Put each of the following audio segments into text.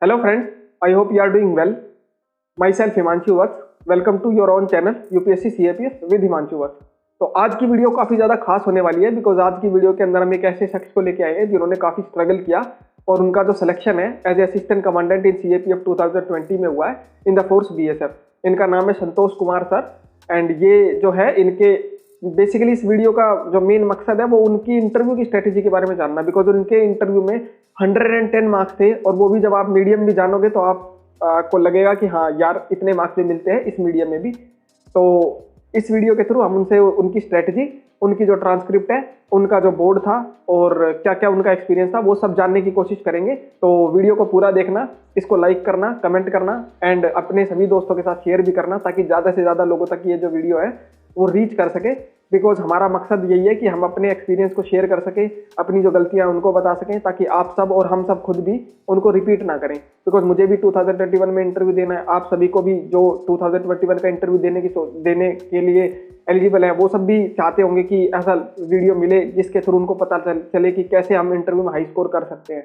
Hello friends, I hope you are doing well. Myself Himanshu Vats. Welcome to your own channel UPSC CAPS with Himanshu Vats. तो आज की video काफ़ी ज़्यादा खास होने वाली है बिकॉज आज की वीडियो के अंदर हम एक ऐसे शख्स को लेके आए हैं जिन्होंने काफ़ी स्ट्रगल किया और उनका जो सिलेक्शन है as a assistant commandant in CAPF 2020 में हुआ है इन द फोर्स BSF। इनका नाम है संतोष कुमार सर एंड ये जो है इनके बेसिकली इस वीडियो का जो मेन मकसद है वो उनकी इंटरव्यू की स्ट्रेटेजी के बारे में जानना बिकॉज उनके इंटरव्यू में 110 मार्क्स थे और वो भी जब आप मीडियम भी जानोगे तो आप को लगेगा कि हाँ यार इतने मार्क्स भी मिलते हैं इस मीडियम में भी। तो इस वीडियो के थ्रू हम उनसे उनकी स्ट्रेटेजी, उनकी जो ट्रांसक्रिप्ट है, उनका जो बोर्ड था और क्या क्या उनका एक्सपीरियंस था वो सब जानने की कोशिश करेंगे। तो वीडियो को पूरा देखना, इसको लाइक करना, कमेंट करना एंड अपने सभी दोस्तों के साथ शेयर भी करना ताकि ज़्यादा से ज़्यादा लोगों तक ये जो वीडियो है वो रीच कर सके। बिकॉज हमारा मकसद यही है कि हम अपने एक्सपीरियंस को शेयर कर सकें, अपनी जो गलतियां उनको बता सकें ताकि आप सब और हम सब खुद भी उनको रिपीट ना करें। बिकॉज मुझे भी 2021 में इंटरव्यू देना है, आप सभी को भी जो 2021 का इंटरव्यू देने के लिए एलिजिबल है वो सब भी चाहते होंगे कि ऐसा वीडियो मिले जिसके थ्रू उनको पता चले कि कैसे हम इंटरव्यू में हाई स्कोर कर सकते हैं।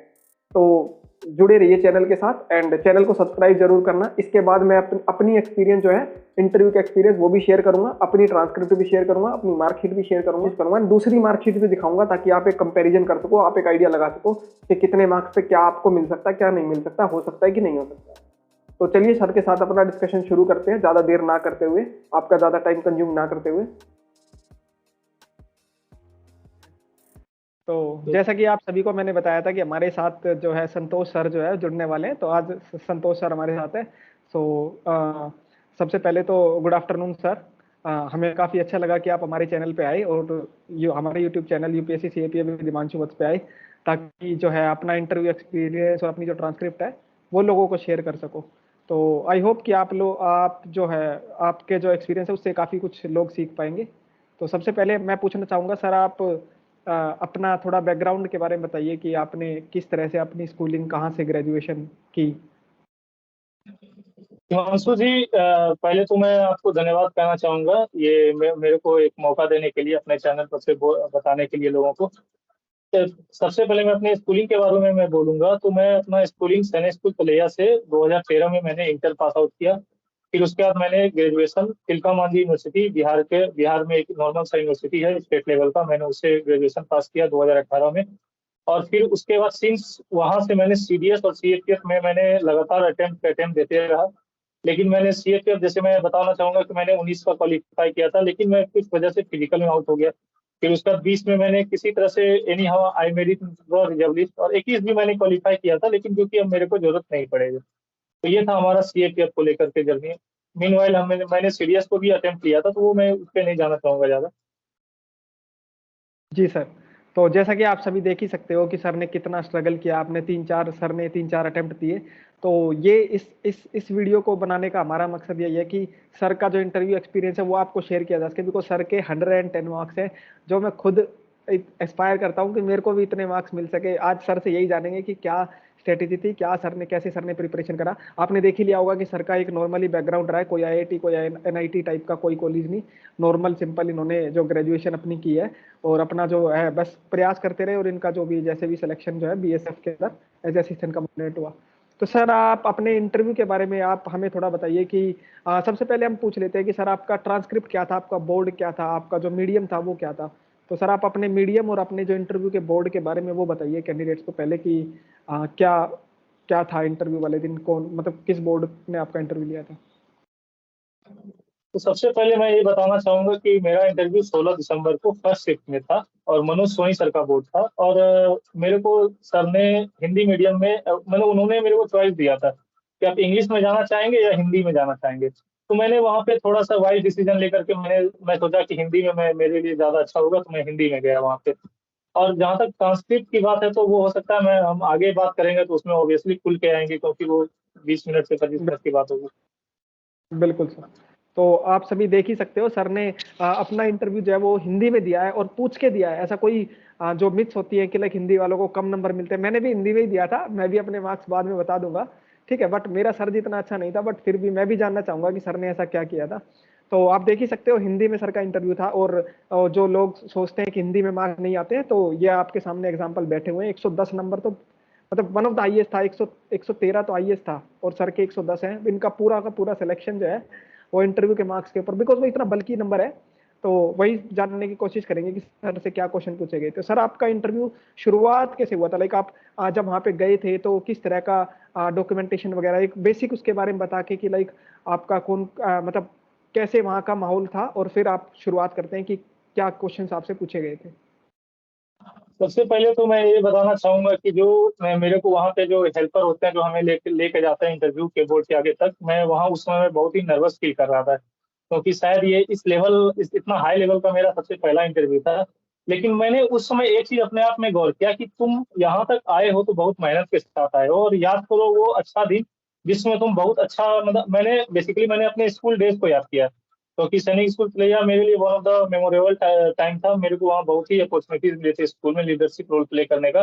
तो जुड़े रहिए चैनल के साथ एंड चैनल को सब्सक्राइब जरूर करना। इसके बाद मैं अपनी एक्सपीरियंस जो है इंटरव्यू का एक्सपीरियंस वो भी शेयर करूंगा, अपनी ट्रांसक्रिप्ट भी शेयर करूंगा, अपनी मार्कशीट भी शेयर करूंगा, दूसरी मार्कशीट भी दिखाऊंगा ताकि आप एक कंपैरिजन कर सको, आप एक आइडिया लगा सको कि कितने मार्क्स पे क्या आपको मिल सकता है, क्या नहीं मिल सकता, हो सकता है कि नहीं हो सकता। तो चलिए सर के साथ अपना डिस्कशन शुरू करते हैं, ज्यादा देर ना करते हुए, आपका ज्यादा टाइम कंज्यूम ना करते हुए। तो जैसा कि आप सभी को मैंने बताया था कि हमारे साथ जो है संतोष सर जो है जुड़ने वाले हैं, तो आज संतोष सर हमारे साथ है। सो सबसे पहले तो गुड आफ्टरनून सर। हमें काफ़ी अच्छा लगा कि आप हमारे चैनल पे आए और हमारे YouTube channel UPSC CAPF with Himanshu Vats पे आए ताकि जो है अपना इंटरव्यू एक्सपीरियंस और अपनी जो ट्रांसक्रिप्ट है वो लोगों को शेयर कर सको। तो आई होप कि आप जो है आपके जो एक्सपीरियंस है उससे काफ़ी कुछ लोग सीख पाएंगे। तो सबसे पहले मैं पूछना चाहूँगा सर, आप अपना थोड़ा बैकग्राउंड के बारे में बताइए कि आपने किस तरह से अपनी स्कूलिंग, कहाँ से ग्रेजुएशन की। हिमांशु जी, पहले तो मैं आपको धन्यवाद कहना चाहूंगा ये मेरे को एक मौका देने के लिए अपने चैनल पर से बताने के लिए लोगों को। सबसे पहले मैं अपने स्कूलिंग के बारे में मैं बोलूंगा तो मैं अपना स्कूलिंग सैनिक स्कूल तलैया से 2013 में मैंने इंटर पास आउट किया। फिर उसके बाद मैंने ग्रेजुएशन तिलका मांझी यूनिवर्सिटी, बिहार में एक नॉर्मल सा यूनिवर्सिटी है स्टेट लेवल का, मैंने उससे ग्रेजुएशन पास किया 2018 में। और फिर उसके बाद सिंस वहां से मैंने CDS और CAPF में मैंने लगातार अटेम्प्ट देते रहा। लेकिन मैंने CAPF, जैसे मैं बताना चाहूंगा कि मैंने 19 का क्वालिफाई किया था, लेकिन मैं कुछ वजह से फिजिकल में आउट हो गया। फिर उसके बाद 20 में मैंने किसी तरह से any how I made it reservist, और 21 भी मैंने क्वालिफाई किया था, लेकिन क्योंकि अब मेरे को जरूरत नहीं पड़ेगी। तो ये था हमारा CAPF को लेकर के जर्नी। मीनवाइल मैंने CDS को भी अटेम्प्ट किया था, तो वो मैं उस पर नहीं जाना चाहूंगा ज्यादा। जी सर। तो जैसा कि आप सभी देख ही सकते हो कि सर ने कितना स्ट्रगल किया, आपने सर ने तीन चार अटेम्प्ट दिए। तो ये इस वीडियो को बनाने का हमारा मकसद यही है कि सर का जो इंटरव्यू एक्सपीरियंस है वो आपको शेयर किया जा सके। बिकॉज सर के 110 मार्क्स हैं जो मैं खुद एस्पायर करता हूँ कि मेरे को भी इतने मार्क्स मिल सके। आज सर से यही जानेंगे कि क्या स्ट्रेटेजी थी, क्या सर ने, कैसे सर ने प्रिपरेशन करा। आपने देख ही लिया होगा कि सर का एक नॉर्मली बैकग्राउंड रहा है, कोई IIT कोई NIT टाइप का कोई कॉलेज नहीं, नॉर्मल सिंपल इन्होंने जो ग्रेजुएशन अपनी की है और अपना जो है बस प्रयास करते रहे और इनका जो भी जैसे भी सिलेक्शन जो है BSF के अंदर एज असिस्टेंट कमांडेंट हुआ। तो सर आप अपने इंटरव्यू के बारे में आप हमें थोड़ा बताइए कि सबसे पहले हम पूछ लेते हैं कि सर आपका ट्रांसक्रिप्ट क्या था, आपका बोर्ड क्या था, आपका जो मीडियम था वो क्या था। तो सर आप अपने मीडियम और अपने जो इंटरव्यू के बोर्ड के बारे में वो बताइए कैंडिडेट्स को पहले कि क्या क्या था इंटरव्यू वाले दिन, कौन मतलब किस बोर्ड ने आपका इंटरव्यू लिया था। तो सबसे पहले मैं ये बताना चाहूंगा कि मेरा इंटरव्यू 16 दिसंबर को फर्स्ट शिफ्ट में था और मनोज सोनी सर का बोर्ड था। और मेरे को सर ने हिंदी मीडियम में मतलब उन्होंने मेरे को चॉइस दिया था कि आप इंग्लिश में जाना चाहेंगे या हिंदी में जाना चाहेंगे। तो मैंने वहाँ पे थोड़ा सा वाइज डिसीजन लेकर के मैं सोचा कि हिंदी में मैं मेरे लिए ज्यादा अच्छा होगा, तो मैं हिंदी में गया वहाँ पे। और जहाँ तक ट्रांसक्रिप्ट की बात है तो वो हो सकता है मैं हम आगे बात करेंगे तो उसमें ऑब्वियसली खुल के आएंगे, क्योंकि वो 20 मिनट से 25 मिनट की बात होगी। बिल्कुल सर। तो आप सभी देख ही सकते हो सर ने अपना इंटरव्यू जो है वो हिंदी में दिया है और पूछ के दिया है। ऐसा कोई जो मिथ्स होती है कि लाइक हिंदी वालों को कम नंबर मिलते हैं, मैंने भी हिंदी में ही दिया था, मैं भी अपने मार्क्स बाद में बता दूंगा, ठीक है। बट मेरा सर जितना अच्छा नहीं था, बट फिर भी मैं भी जानना चाहूंगा कि सर ने ऐसा क्या किया था। तो आप देख ही सकते हो हिंदी में सर का इंटरव्यू था। और जो लोग सोचते हैं कि हिंदी में मार्क्स नहीं आते हैं, तो ये आपके सामने एग्जाम्पल बैठे हुए हैं। 110 नंबर तो मतलब वन ऑफ द आईएएस था, 113 तो आईएएस था और सर के 110 है। इनका पूरा का पूरा सिलेक्शन जो है वो इंटरव्यू के मार्क्स के ऊपर, बिकॉज वो इतना बल्की नंबर है। तो वही जानने की कोशिश करेंगे कि सर से क्या क्वेश्चन पूछे गए। तो सर आपका इंटरव्यू शुरुआत कैसे हुआ था, लाइक आप जब वहाँ पे गए थे तो किस तरह का डॉक्यूमेंटेशन वगैरह, एक बेसिक उसके बारे में बता के कि लाइक आपका कौन मतलब कैसे वहाँ का माहौल था, और फिर आप शुरुआत करते हैं कि क्या क्वेश्चन आपसे पूछे गए थे। सबसे पहले तो मैं ये बताना चाहूंगा कि जो मेरे को वहाँ पे जो हेल्पर होते हैं जो हमें लेके जाते हैं इंटरव्यू के बोर्ड के आगे तक, मैं वहाँ उस समय बहुत ही नर्वस फील कर रहा था, क्योंकि शायद ये इतना हाई लेवल का मेरा सबसे पहला इंटरव्यू था। लेकिन मैंने उस समय एक चीज अपने आप में गौर किया कि तुम यहाँ तक आए हो तो बहुत मेहनत के साथ आए हो, और याद करो वो अच्छा दिन जिसमें तुम बहुत अच्छा, मतलब मैंने अपने स्कूल डेज को याद किया, क्योंकि सैनिक स्कूल प्लेया मेरे लिए one of the memorable time था। मेरे को वहाँ बहुत ही अपॉर्चुनिटीज मिली थी स्कूल में लीडरशिप रोल प्ले करने का।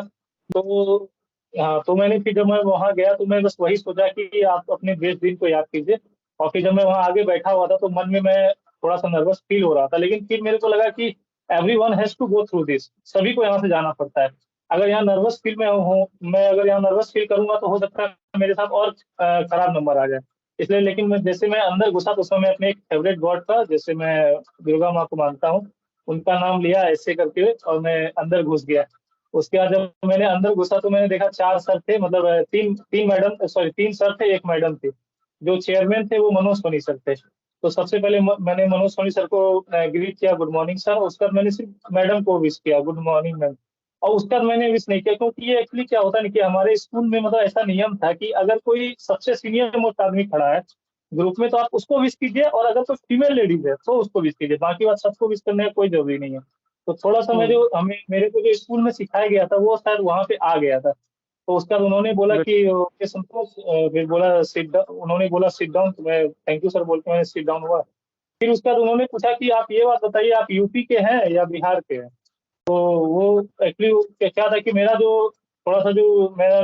तो हाँ, तो मैंने फिर जब मैं वहाँ गया तो मैं बस वही सोचा कि आप अपने बेस्ट दिन को याद कीजिए। और फिर जब मैं वहाँ आगे बैठा हुआ था तो मन में मैं थोड़ा सा नर्वस फील हो रहा था, लेकिन फिर मेरे को लगा कि everyone has to go through this, सभी को यहाँ से जाना पड़ता है। अगर यहाँ नर्वस फील में हूँ मैं, अगर यहाँ नर्वस फील करूंगा तो हो सकता है मेरे साथ और खराब नंबर आ जाए। इसलिए लेकिन जैसे मैं अंदर घुसा तो उसमें मैं अपने एक फेवरेट गॉड का, जैसे मैं दुर्गा माँ को मानता हूँ, उनका नाम लिया ऐसे करके और मैं अंदर घुस गया। उसके बाद जब मैंने अंदर घुसा तो मैंने देखा चार सर थे, मतलब तीन तीन मैडम, सॉरी तीन सर थे एक मैडम थी। जो चेयरमैन थे वो मनोज सोनी सर थे। तो सबसे पहले मैंने मनोज सोनी सर को ग्रीट किया, गुड मॉर्निंग सर। उसके बाद मैंने सिर्फ मैडम को विश किया, गुड मॉर्निंग मैम। और उसके बाद मैंने विश नहीं किया, क्योंकि ये एक्चुअली क्या होता है ना कि हमारे स्कूल में मतलब ऐसा नियम था कि अगर कोई सबसे सीनियर मोस्ट आदमी खड़ा है ग्रुप में तो आप उसको विश कीजिए, और अगर कोई फीमेल लेडीज है तो उसको विश कीजिए, बाकी बात सबको विश करने का कोई जरूरी नहीं है। तो थोड़ा सा मैं जो हमें मेरे को जो स्कूल में सिखाया गया था वो शायद वहां पे आ गया था। तो उसके बाद उन्होंने बोला कि ओके संतोष, फिर बोला सिट डाउन, उन्होंने बोला सिट डाउन, तो मैं थैंक यू सर बोल के मैंने सिट डाउन हुआ। फिर उसके बाद उन्होंने पूछा कि आप ये बात बताइए, आप यूपी के हैं या बिहार के हैं। तो वो एक्चुअली क्या था कि मेरा जो थोड़ा सा जो मेरा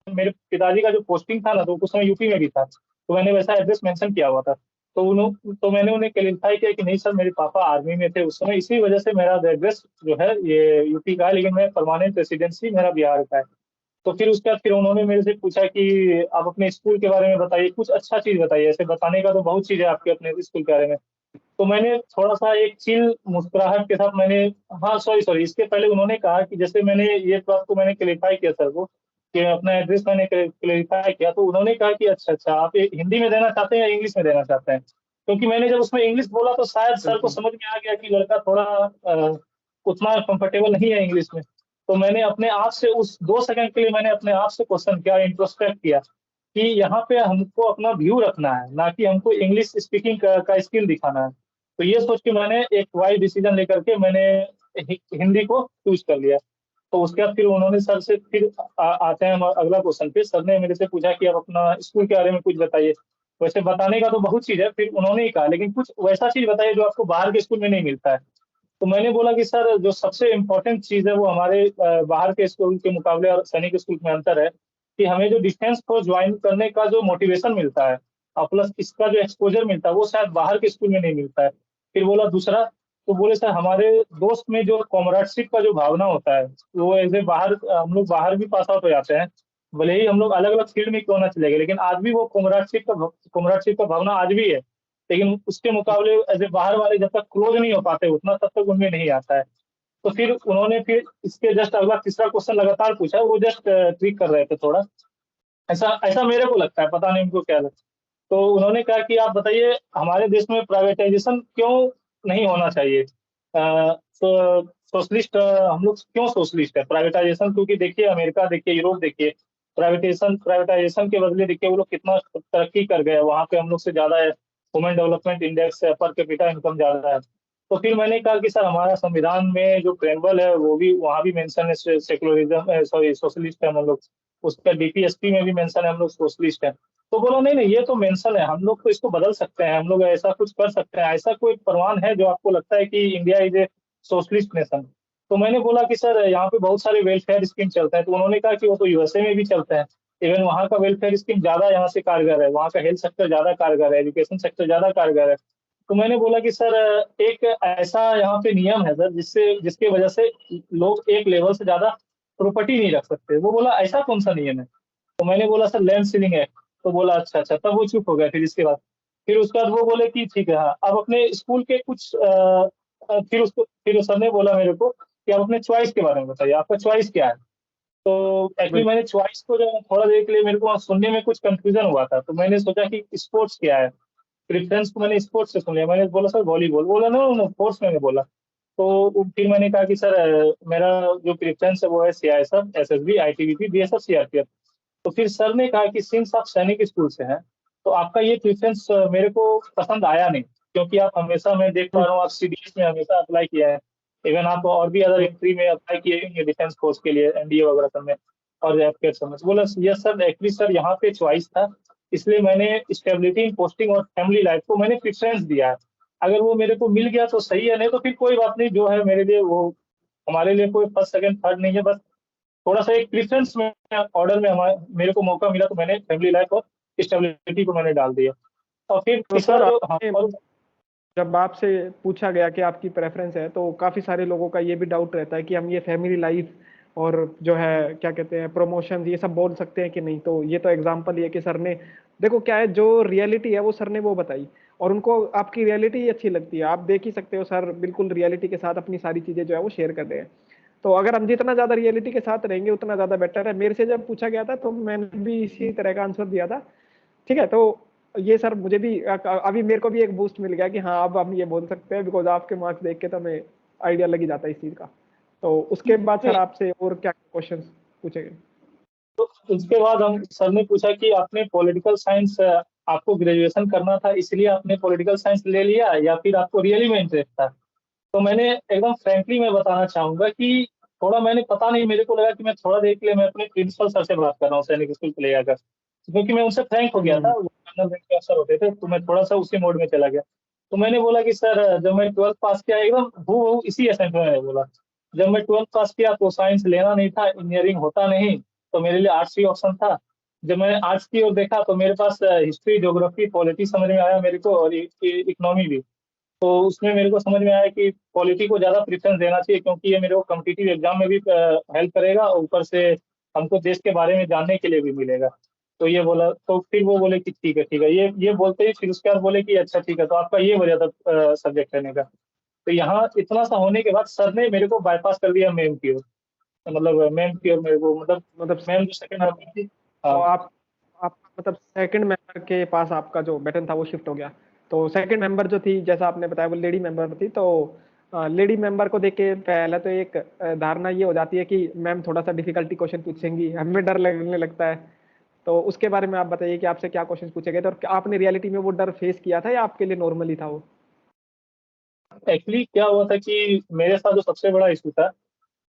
मेरे पिताजी का जो पोस्टिंग था ना तो उस समय यूपी में भी था, तो मैंने वैसा एड्रेस मेंशन किया हुआ था। तो मैंने उन्हें क्लेरिफाई किया कि नहीं सर, मेरे पापा आर्मी में थे उस समय, इसी वजह से मेरा एड्रेस जो है ये यूपी का है, लेकिन मैं परमानेंट रेसिडेंसी मेरा बिहार का है। तो फिर उसके बाद फिर उन्होंने मेरे से पूछा कि आप अपने स्कूल के बारे में बताइए, कुछ अच्छा चीज बताइए, ऐसे बताने का तो बहुत चीज है आपके अपने स्कूल के बारे में। तो मैंने थोड़ा सा एक चिल मुस्कुराहट के साथ मैंने, हाँ सॉरी सॉरी, इसके पहले उन्होंने कहा कि जैसे मैंने ये बात को मैंने क्लेरिफाई किया सर को कि अपना एड्रेस मैंने क्लेरिफाई किया, तो उन्होंने कहा कि अच्छा अच्छा, आप ये हिंदी में देना चाहते हैं या इंग्लिश में देना चाहते हैं। क्योंकि मैंने जब उसमें इंग्लिश बोला तो शायद सर को बिल्कुल। समझ में आ गया कि लड़का थोड़ा उतना कंफर्टेबल नहीं है इंग्लिश में। तो मैंने अपने आप से उस 2 सेकंड के लिए मैंने अपने आप से क्वेश्चन किया, इंट्रोस्पेक्ट किया कि यहाँ पे हमको अपना व्यू रखना है, ना कि हमको इंग्लिश स्पीकिंग का स्किल दिखाना है। तो ये सोच के मैंने एक वाइज डिसीजन लेकर के मैंने हिंदी को चूज कर लिया। तो उसके बाद फिर उन्होंने सर से फिर आते हैं हम अगला क्वेश्चन पे। सर ने मेरे से पूछा कि आप अपना स्कूल के बारे में कुछ बताइए। वैसे बताने का तो बहुत चीज है, फिर उन्होंने ही कहा लेकिन कुछ वैसा चीज बताइए जो आपको बाहर के स्कूल में नहीं मिलता है। तो मैंने बोला कि सर जो सबसे इम्पोर्टेंट चीज है वो हमारे बाहर के स्कूल के मुकाबले और सैनिक स्कूल में अंतर है कि हमें जो डिफेंस को ज्वाइन करने का जो मोटिवेशन मिलता है और प्लस इसका जो एक्सपोजर मिलता है वो शायद बाहर के स्कूल में नहीं मिलता है। फिर बोला दूसरा, तो बोले सर हमारे दोस्त में जो कॉमरेडशिप का जो भावना होता है वो ऐसे बाहर हम लोग बाहर भी पास आउट हो जाते हैं, भले ही हम लोग अलग अलग फील्ड में क्यों ना चले गए, लेकिन आज भी वो कॉमरेडशिप का भावना आज भी है। लेकिन उसके मुकाबले ऐसे बाहर वाले जब तक क्लोज नहीं हो पाते उतना तब तक उनमें नहीं आता है। तो फिर उन्होंने फिर इसके जस्ट अगला तीसरा क्वेश्चन लगातार पूछा, वो जस्ट ट्रिक कर रहे थे थोड़ा, ऐसा ऐसा मेरे को लगता है, पता नहीं उनको क्या लगता है। तो उन्होंने कहा कि आप बताइए हमारे देश में प्राइवेटाइजेशन क्यों नहीं होना चाहिए। तो सोशलिस्ट हम लोग क्यों सोशलिस्ट है प्राइवेटाइजेशन, क्योंकि देखिए अमेरिका देखिए यूरोप देखिए, प्राइवेटाइजेशन के बदले देखिए वो लोग कितना तरक्की कर गए, वहां पे हम लोग से ज्यादा है, ह्यूमन डेवलपमेंट इंडेक्स है, पर कैपिटा इनकम ज्यादा है। तो फिर मैंने कहा कि सर हमारा संविधान में जो प्रेम्बल है वो भी वहाँ भी मेंशन है सेकुलरिज्म, सॉरी सोशलिस्ट है हम लोग, उसका डीपीएसपी में भी मेंशन है हम लोग सोशलिस्ट है। तो बोला नहीं नहीं ये तो मेंशन है, हम लोग तो इसको बदल सकते हैं, हम लोग ऐसा कुछ कर सकते हैं, ऐसा कोई प्रमाण है जो आपको लगता है कि India is a socialist nation. तो मैंने बोला कि सर यहाँ पे बहुत सारे वेलफेयर स्कीम चलते हैं। तो उन्होंने कहा कि वो तो यूएसए में भी चलते हैं, इवन वहाँ का वेलफेयर स्कीम ज्यादा यहाँ से कारगर है, वहाँ का हेल्थ सेक्टर ज्यादा कारगर है, एजुकेशन सेक्टर ज्यादा कारगर है। तो मैंने बोला कि सर एक ऐसा यहाँ पे नियम है सर जिससे जिसकी वजह से लोग एक लेवल से ज्यादा प्रॉपर्टी नहीं रख सकते। वो बोला ऐसा कौन सा नियम है? तो मैंने बोला सर लैंड सीलिंग एक्ट। तो बोला अच्छा अच्छा, तब वो चुप हो गया। फिर इसके बाद फिर उसके बाद वो बोले कि ठीक है, हाँ अब अपने स्कूल के कुछ फिर सर ने बोला मेरे को कि आप अपने चॉइस के बारे में बताइए, आपका चॉइस क्या है? तो एक्चुअली मैंने चॉइस को जो है थोड़ा देर के लिए मेरे को वहाँ सुनने में कुछ कंफ्यूजन हुआ था, तो मैंने सोचा कि स्पोर्ट्स क्या है। प्रेफरेंस को मैंने स्पोर्ट्स से सुन लिया। मैंने बोला सर वॉलीबॉल। बोला नो नो स्पोर्ट्स मैंने बोला। तो फिर मैंने कहा कि सर मेरा जो प्रेफरेंस है वो है CISF, SSB, ITBP, BSF, CRPF. तो फिर सर ने कहा कि सिंस आप सैनिक स्कूल से हैं तो आपका ये प्रेफरेंस मेरे को पसंद आया नहीं, क्योंकि आप हमेशा, मैं देख पा रहा हूँ आप सीडीएस में हमेशा अप्लाई किया है। इवन आप और भी अदर एंट्री में अप्लाई किए होंगे डिफेंस फोर्स के लिए, एनडीए वगैरह सब में और एफकेट सब में। बोला यस सर, एक्चुअली सर यहाँ पे चॉइस था, इसलिए मैंने स्टेबिलिटी इन पोस्टिंग और फैमिली लाइफ को मैंने प्रेफरेंस दिया है। अगर वो मेरे को मिल गया तो सही है, नहीं तो फिर कोई बात नहीं, जो है मेरे लिए वो, हमारे लिए कोई फर्स्ट सेकंड थर्ड नहीं है। बस थोड़ा सा एक प्रेफरेंस में ऑर्डर में हमारे मेरे को मौका मिला तो मैंने फैमिली लाइफ और स्टेबिलिटी को मैंने डाल दिया। और फिर तो तीसरा सर जो, हाँ आपने और जब आपसे पूछा गया कि आपकी प्रेफरेंस है, तो काफी सारे लोगों का ये भी डाउट रहता है कि हम ये फैमिली लाइफ और जो है क्या कहते हैं प्रमोशन ये सब बोल सकते हैं कि नहीं। तो ये तो एग्जांपल ये कि सर ने, देखो क्या है, जो रियलिटी है वो सर ने वो बताई और उनको आपकी रियलिटी ही अच्छी लगती है। आप देख ही सकते हो सर बिल्कुल रियलिटी के साथ अपनी सारी चीजें जो है वो शेयर कर रहे हैं। तो अगर हम जितना ज्यादा रियलिटी के साथ रहेंगे उतना ज्यादा बेटर है। मेरे से जब पूछा गया था तो मैंने भी इसी तरह का आंसर दिया था। ठीक है, तो ये सर मुझे भी अभी मेरे को भी एक बूस्ट मिल गया कि हाँ अब हम ये बोल सकते हैं, बिकॉज आपके मार्क्स देख के तो हमें आइडिया लग ही जाता है इस चीज का। तो उसके बाद सर आपसे और क्या क्वेश्चन पूछे गए? उसके बाद हम सर ने पूछा कि आपने पॉलिटिकल साइंस, आपको ग्रेजुएशन करना था इसलिए आपने पॉलिटिकल साइंस ले लिया या फिर आपको रियली में इंटरेस्ट था? तो मैंने एकदम फ्रेंकली मैं बताना चाहूंगा कि थोड़ा मैंने, पता नहीं, मेरे को लगा कि मैं थोड़ा देर के लिए मैं अपने प्रिंसिपल सर से बात कर रहा हूँ सैनिक स्कूल को ले जाकर, क्योंकि मैं उनसे फ्रैंक हो गया था। हम्म। वो कर्नल रैंक के अफसर होते थे, तो मैं थोड़ा सा उसी मोड में चला गया। तो मैंने बोला कि सर जब मैं 12th पास किया, एकदम हूँ इसी एसेंट में मैंने बोला, जब मैं 12th पास किया तो साइंस लेना नहीं था, इंजीनियरिंग होता नहीं, तो मेरे लिए आर्ट्स ही ऑप्शन था। जब मैंने आर्ट्स की ओर देखा तो मेरे पास हिस्ट्री, ज्योग्राफी, पॉलिटी समझ में आया मेरे को, और इकोनॉमी भी। तो उसमें मेरे को समझ में आया कि पॉलिटी को ज्यादा प्रेफरेंस देना चाहिए, क्योंकि ये मेरे को कम्पिटिटिव एग्जाम में भी हेल्प करेगा और ऊपर से हमको देश के बारे में जानने के लिए भी मिलेगा। तो ये बोला, तो फिर वो बोले कि ठीक है ठीक है, ये बोलते ही फिर उसके बाद बोले कि अच्छा ठीक है, तो आपका ये वजह था सब्जेक्ट लेने का। तो यहाँ इतना सा होने के बाद सर ने मेरे को बाईपास कर दिया मेम की ओर। मतलब मेम की ओर मेरे को, मतलब मतलब मैम जो सेकंड नंबर थी। तो हाँ। आप मतलब सेकंड मेंबर के पास आपका जो बटन था वो शिफ्ट हो गया। तो सेकंड मेंबर जो थी, जैसा आपने बताया, वो लेडी मेंबर थी। तो लेडी मेंबर को देख के पहले तो एक धारणा ये हो जाती है कि मैम थोड़ा सा डिफिकल्टी क्वेश्चन पूछेंगी, हमें डर लगने लगता है। तो उसके बारे में आप बताइए कि आपसे क्या क्वेश्चन पूछे गए थे और क्या आपने रियलिटी में वो डर फेस किया था या आपके लिए नॉर्मली था वो? एक्चुअली क्या हुआ था कि मेरे साथ जो सबसे बड़ा इशू था,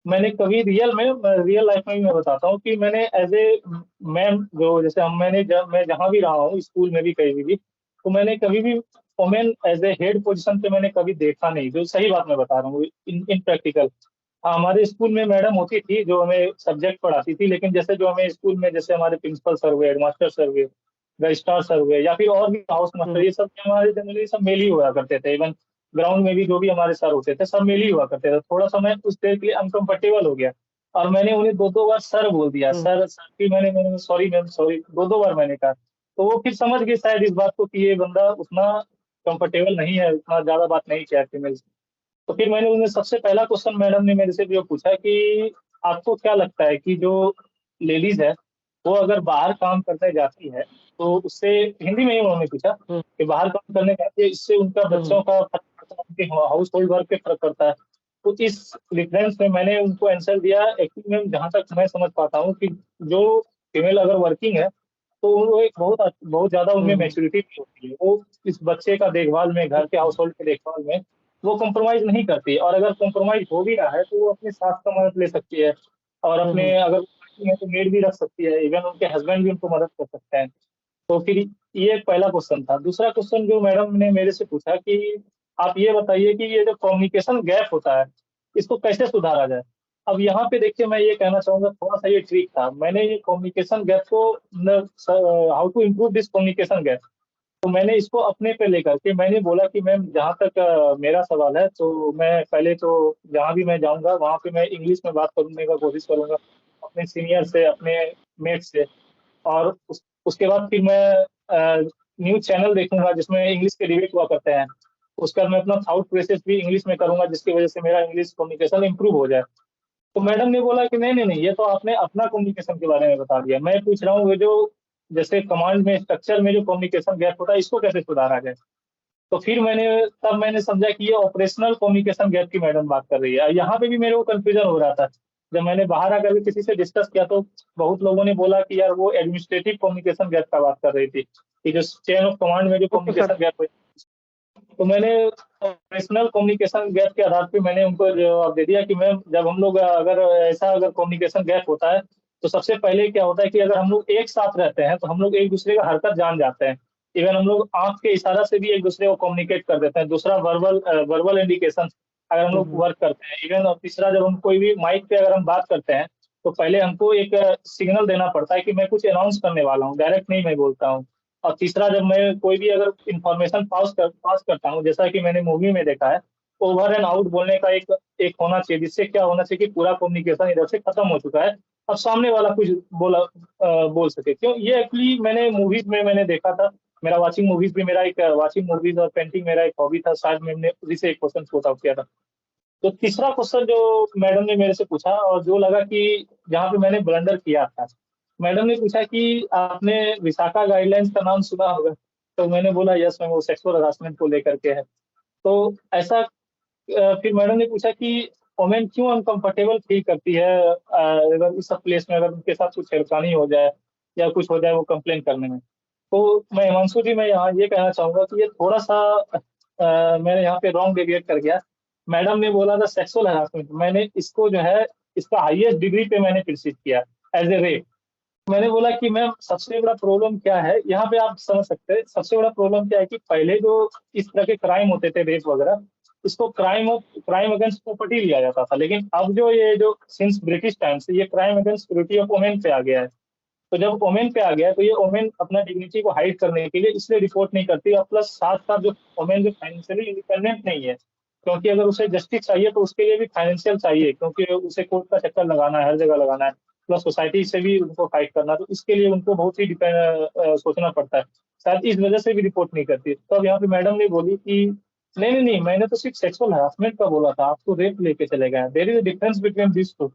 मैंने कभी रियल लाइफ में भी मैं बताता हूँ कि मैंने एज ए मैम, जो जैसे हम, मैं जहाँ भी रहा हूँ स्कूल में भी कहीं भी, तो मैंने कभी भी women as a head position पे मैंने कभी देखा नहीं, जो सही बात मैं बता रहा हूँ इन प्रैक्टिकल। हमारे स्कूल में मैडम होती थी जो हमें सब्जेक्ट पढ़ाती थी, लेकिन जैसे जो हमें स्कूल में जैसे हमारे प्रिंसिपल सर हुए, हेडमास्टर सर हुए, रजिस्ट्रार सर हुए, या फिर और भी हाउस मास्टर, हम्म। ये सब हमारे जनरली सब मेल ही हुआ करते थे। इवन ग्राउंड में भी जो भी हमारे सर होते थे सब मेल ही हुआ करते थे। थोड़ा सा मैं उस देर के लिए अनकंफर्टेबल हो गया और मैंने उन्हें दो दो बार सर बोल दिया, हम्म। सर सर, फिर मैंने सॉरी मैम सॉरी, दो दो बार मैंने कहा। तो वो फिर समझ गए शायद इस बात को कि ये बंदा उतना कंफर्टेबल नहीं है, उतना ज्यादा बात नहीं किया फीमेल। तो फिर मैंने उन्हें सबसे पहला क्वेश्चन मैडम ने मेरे से जो पूछा कि आपको क्या लगता है कि जो लेडीज है वो अगर बाहर काम करने जाती है तो उससे, हिंदी में ही उन्होंने पूछा हम्म। कि बाहर काम करने जाती है इससे उनका हम्म। बच्चों का फर्क पड़ता है, उनके हाउस होल्ड वर्क पे फर्क पड़ता है। तो इस डिफरेंस में मैंने उनको आंसर दिया, एक्चुअली में जहाँ तक मैं समझ पाता हूँ कि जो फीमेल अगर वर्किंग है तो वो एक बहुत बहुत ज्यादा उनमें हम्म। मैच्योरिटी होती है, वो इस बच्चे का देखभाल में, घर के हाउस होल्ड के देखभाल में वो कॉम्प्रोमाइज नहीं करती, और अगर कॉम्प्रोमाइज हो भी रहा है तो वो अपने सास का मदद ले सकती है, और अपने हम्म। अगर working है तो मेड भी रख सकती है, इवन उनके हस्बैंड भी उनको मदद कर सकते हैं। तो फिर ये एक पहला क्वेश्चन था। दूसरा क्वेश्चन जो मैडम ने मेरे से पूछा कि आप ये बताइए कि ये जो कम्युनिकेशन गैप होता है इसको कैसे सुधारा जाए। अब यहाँ पे देखिए मैं ये कहना चाहूंगा, थोड़ा सा ये ट्रिक था, मैंने ये कम्युनिकेशन गैप को, how to improve this communication gap, तो मैंने इसको अपने पे लेकर के मैंने बोला कि मैम जहाँ तक मेरा सवाल है तो मैं पहले तो जहाँ भी मैं जाऊँगा वहाँ पे मैं इंग्लिश में बात करने का कोशिश करूँगा अपने सीनियर से, अपने मेट से। और उसके बाद फिर मैं न्यूज़ चैनल देखूँगा जिसमें इंग्लिश के डिबेट हुआ करते हैं। उसके बाद मैं अपना थॉट प्रोसेस भी इंग्लिश में करूँगा जिसकी वजह से मेरा इंग्लिश कम्युनिकेशन इम्प्रूव हो जाए। तो मैडम ने बोला कि नहीं, नहीं, नहीं, ये तो आपने अपना कम्युनिकेशन के बारे में बता दिया। मैं पूछ रहा हूँ ये जो जैसे कमांड में स्ट्रक्चर में जो कम्युनिकेशन गैप होता है इसको कैसे सुधारा जाए? तो फिर मैंने समझा कि ये ऑपरेशनल कम्युनिकेशन गैप की मैडम बात कर रही है। यहाँ पे भी मेरे को कन्फ्यूजन हो रहा था। जब मैंने बाहर आकर के किसी से डिस्कस किया तो बहुत लोगों ने बोला कि यार वो एडमिनिस्ट्रेटिव कम्युनिकेशन गैप का बात कर रही थी, कि जो चेन ऑफ कमांड में जो ओके सर। कम्युनिकेशन गैप है। तो मैंने ऑपरेशनल कम्युनिकेशन गैप के आधार पे मैंने उनको जवाब दे दिया कि मैम जब हम लोग अगर कम्युनिकेशन गैप होता है तो सबसे पहले क्या होता है कि अगर हम लोग एक साथ रहते हैं तो हम लोग एक दूसरे का हरकत जान जाते हैं। इवन हम लोग आंख के इशारा से भी एक दूसरे को कम्युनिकेट कर देते हैं। दूसरा वर्बल इंडिकेशन अगर हम लोग हम्म। वर्क करते हैं। इवन और तीसरा जब हम कोई भी माइक पे अगर हम बात करते हैं तो पहले हमको एक सिग्नल देना पड़ता है कि मैं कुछ अनाउंस करने वाला हूँ, डायरेक्ट नहीं मैं बोलता हूँ। और तीसरा जब मैं कोई भी अगर इन्फॉर्मेशन पास करता हूँ जैसा कि मैंने मूवी में देखा है, ओवर एंड आउट बोलने का एक एक होना चाहिए जिससे क्या होना चाहिए कि पूरा कम्युनिकेशन इधर से खत्म हो चुका है। अब सामने वाला कुछ बोल सके। क्यों ये एक्चुअली मैंने मूवीज में मैंने देखा था। मेरा वाचिंग मूवीज और पेंटिंग मेरा एक हॉबी था। शायद मैंने उसी से एक क्वेश्चन पुट आउट किया था। तो तीसरा क्वेश्चन जो मैडम ने मेरे से पूछा और जो लगा कि जहाँ पे मैंने ब्लंडर किया था, मैडम ने पूछा कि आपने विशाखा गाइडलाइंस का नाम सुना होगा। तो मैंने बोला यस मैम, वो सेक्सुअल हरासमेंट को लेकर के है। तो ऐसा फिर मैडम ने पूछा कि वोमेन क्यों अनकंफर्टेबल फील करती है अगर इस सब प्लेस में अगर उनके साथ कुछ छेड़खानी हो जाए या कुछ हो जाए वो कंप्लेन करने में। तो मैं हिमांशु जी मैं यहाँ ये कहना चाहूंगा कि ये थोड़ा सा मैंने यहाँ पे रॉन्ग डेविएट कर गया। मैडम ने बोला था सेक्सुअल हरासमेंट, मैंने इसको जो है इसका हाईएस्ट डिग्री पे मैंने प्रिसीव किया एज ए रेप। मैंने बोला कि मैम सबसे बड़ा प्रॉब्लम क्या है यहाँ पे आप समझ सकते हैं। सबसे बड़ा प्रॉब्लम क्या है कि पहले जो इस तरह के क्राइम होते थे रेप वगैरह, इसको क्राइम अगेंस्ट प्रॉपर्टी लिया जाता था। लेकिन अब जो ये जो सिंस ब्रिटिश टाइम से ये crime against security of women पे आ गया है। तो जब वुमेन पे आ गया है तो ये वुमेन अपना डिग्निटी को हाइड करने के लिए इसलिए रिपोर्ट नहीं करती। और प्लस साथ साथ जो वुमेन जो फाइनेंशियली इंडिपेंडेंट नहीं है, क्योंकि अगर उसे जस्टिस चाहिए तो उसके लिए भी फाइनेंशियल चाहिए, क्योंकि उसे कोर्ट का चक्कर लगाना है, हर जगह लगाना है। प्लस सोसाइटी से भी उनको फाइट करना, तो इसके लिए उनको बहुत ही सोचना पड़ता है। शायद इस वजह से भी रिपोर्ट नहीं करती। तो अब यहाँ पे मैडम ने बोली कि नहीं, नहीं, नहीं, मैंने तो सिर्फ सेक्सुअल हरासमेंट का बोला था, आप तो रेप लेके चले गए। There is a difference between this two.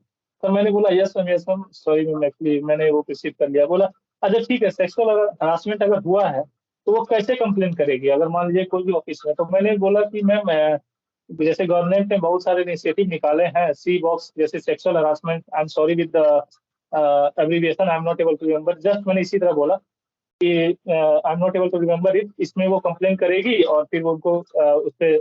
तो मैंने बोला yes ma'am, sorry ma'am, actually मैंने वो रिसीव कर लिया। बोला अच्छा ठीक है, सेक्सुअल अगर हरासमेंट अगर हुआ है तो वो कैसे कंप्लेन करेगी अगर मान लीजिए कोई भी ऑफिस में। तो मैंने बोला कि मैम जैसे गवर्नमेंट ने बहुत सारे इनिशिएटिव निकाले हैं, सी बॉक्स जैसे sexual harassment, I am sorry with the abbreviation, I am not able to remember, just मैंने इसी तरह बोला कि I am not able to remember it. इसमें वो कंप्लेन करेगी और फिर उनको उस पर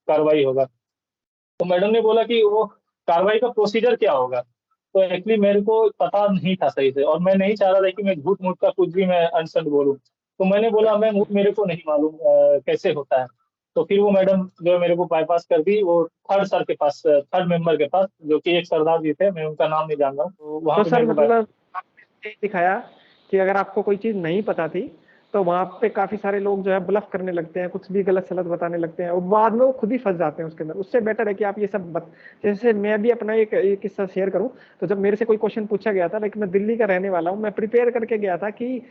कार्रवाई होगा। तो मैडम ने बोला कि वो कार्रवाई का प्रोसीजर क्या होगा। तो एक्चुअली मेरे को पता नहीं था सही से और मैं नहीं चाह रहा था कि मैं झूठ मूठ का कुछ भी मैं अनसंट बोलूं। तो मैंने बोला मैम मेरे को नहीं मालूम कैसे होता है। तो फिर वो मैडम जो है मेरे को बाईपास कर दी, वो थर्ड मेंबर के पास, जो कि एक सरदार जी थे, मैं उनका नाम नहीं जान रहा हूँ, तो वहां तो पे सर मेरे को मतलब आपने ये दिखाया कि अगर आपको कोई चीज नहीं पता थी तो वहां पे काफी सारे लोग जो है ब्लफ करने लगते हैं, कुछ भी गलत सलत बताने लगते हैं और बाद में वो खुद ही फंस जाते हैं उसके अंदर। उससे बेटर है कि आप ये सब जैसे मैं भी अपना एक किस्सा शेयर करूं। तो जब मेरे से कोई क्वेश्चन पूछा गया था, लेकिन मैं दिल्ली का रहने वाला हूं, मैं प्रिपेयर करके गया था कि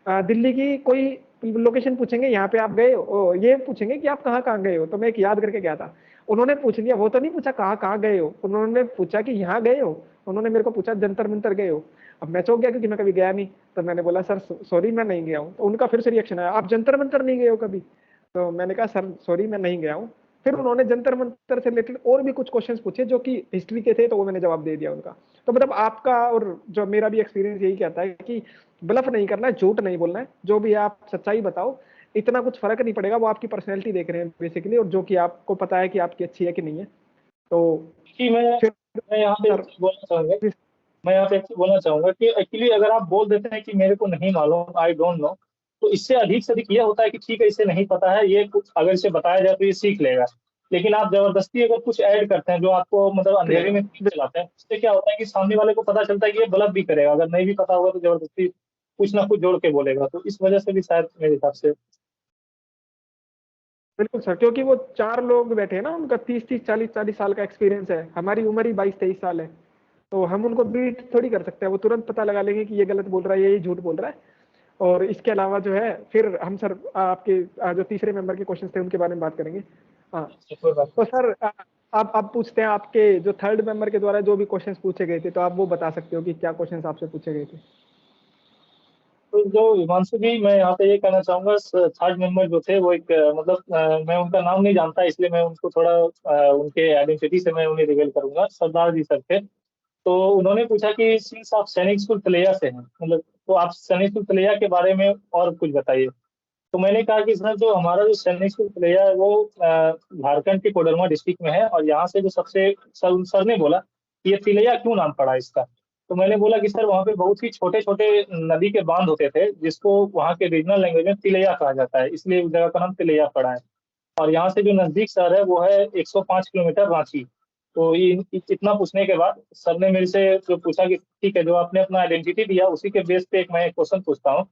दिल्ली की कोई लोकेशन पूछेंगे, यहाँ पे आप गए हो, ये पूछेंगे कि आप कहाँ कहाँ गए हो, तो मैं एक याद करके गया था। उन्होंने पूछ लिया, वो तो नहीं पूछा कहाँ कहाँ गए हो, उन्होंने पूछा कि यहाँ गए हो। उन्होंने मेरे को पूछा जंतर मंतर गए हो। अब मैं चौंक गया क्योंकि मैं कभी गया नहीं। तो मैंने बोला सर सॉरी मैं नहीं गया हूँ। तो उनका फिर से रिएक्शन आया, आप जंतर मंतर नहीं गए हो कभी? तो मैंने कहा सर सॉरी मैं नहीं गया हूँ। फिर उन्होंने जंतर मंतर से रिलेटेड और भी कुछ क्वेश्चंस पूछे जो कि हिस्ट्री के थे, तो वो मैंने जवाब दे दिया उनका। तो मतलब आपका और जो मेरा भी एक्सपीरियंस यही कहता है कि ब्लफ नहीं करना है, झूठ नहीं बोलना है, जो भी आप सच्चाई बताओ। इतना कुछ फर्क नहीं पड़ेगा, वो आपकी पर्सनैलिटी देख रहे हैं बेसिकली, और जो कि आपको पता है कि आपकी अच्छी है कि नहीं है। तो कि फिर मैं यहाँ पे एक सर चीज बोलना चाहूंगा। मैं यहाँ पे एक चीज बोलना चाहूंगा कि एक्चुअली अगर आप बोल देते हैं कि मेरे को नहीं मालूम, आई डोंट नो, तो इससे अधिक से अधिक ये होता है कि ठीक है इसे नहीं पता है, ये कुछ अगर इसे बताया जाए तो ये सीख लेगा। लेकिन आप जबरदस्ती अगर कुछ ऐड करते हैं जो आपको मतलब अंधेरे में तीर चलाते हैं, इससे क्या होता है कि सामने वाले को पता चलता है कि ये गलत भी करेगा। अगर नहीं भी पता होगा तो जबरदस्ती कुछ ना कुछ जोड़ के बोलेगा। तो इस वजह से भी शायद मेरे हिसाब से बिल्कुल सर, क्योंकि वो 4 लोग बैठे हैं ना, उनका 30-30, 40-40 साल का एक्सपीरियंस है, हमारी उम्र ही 22-23 साल है। तो हम उनको बीट थोड़ी कर सकते हैं, वो तुरंत पता लगा लेंगे कि ये गलत बोल रहा है, ये झूठ बोल रहा है। और इसके अलावा जो है फिर हम सर आपके जो तीसरे मेंबर के क्वेश्चन थे उनके बारे में बात करेंगे। हाँ, कोई बात तो सर आप पूछते हैं, आपके जो थर्ड मेंबर के द्वारा जो भी क्वेश्चंस पूछे गए थे, तो आप वो बता सकते हो कि क्या क्वेश्चंस आपसे पूछे गए थे। तो जो हिमांशु जी, मैं यहाँ पे ये कहना चाहूंगा, थर्ड मेंबर जो थे वो एक मतलब मैं उनका नाम नहीं जानता, इसलिए मैं उनको थोड़ा उनके आइडेंटिटी से मैं उन्हें रिवील करूंगा। सरदार जी सर थे। तो उन्होंने पूछा कि सिंस आप सैनिक स्कूल तलैया से हैं, मतलब तो आप सैनिक स्कूल तलैया के बारे में और कुछ बताइए। तो मैंने कहा कि सर, जो हमारा जो सैनिक स्कूल तलैया है वो झारखंड के कोडरमा डिस्ट्रिक्ट में है, और यहाँ से जो सबसे सर ने बोला कि ये तिलैया क्यों नाम पड़ा इसका। तो मैंने बोला कि सर, वहाँ पे बहुत ही छोटे छोटे नदी के बांध होते थे, जिसको वहाँ के रीजनल लैंग्वेज में तिलैया कहा जाता है, इसलिए उस जगह का नाम तिलैया पड़ा है। और यहाँ से जो नजदीक शहर है वो है 105 किलोमीटर, रांची। तो ये इतना पूछने के बाद सर ने मेरे से जो पूछा कि ठीक है, जो आपने अपना आइडेंटिटी दिया उसी के बेस पे एक मैं क्वेश्चन पूछता हूँ,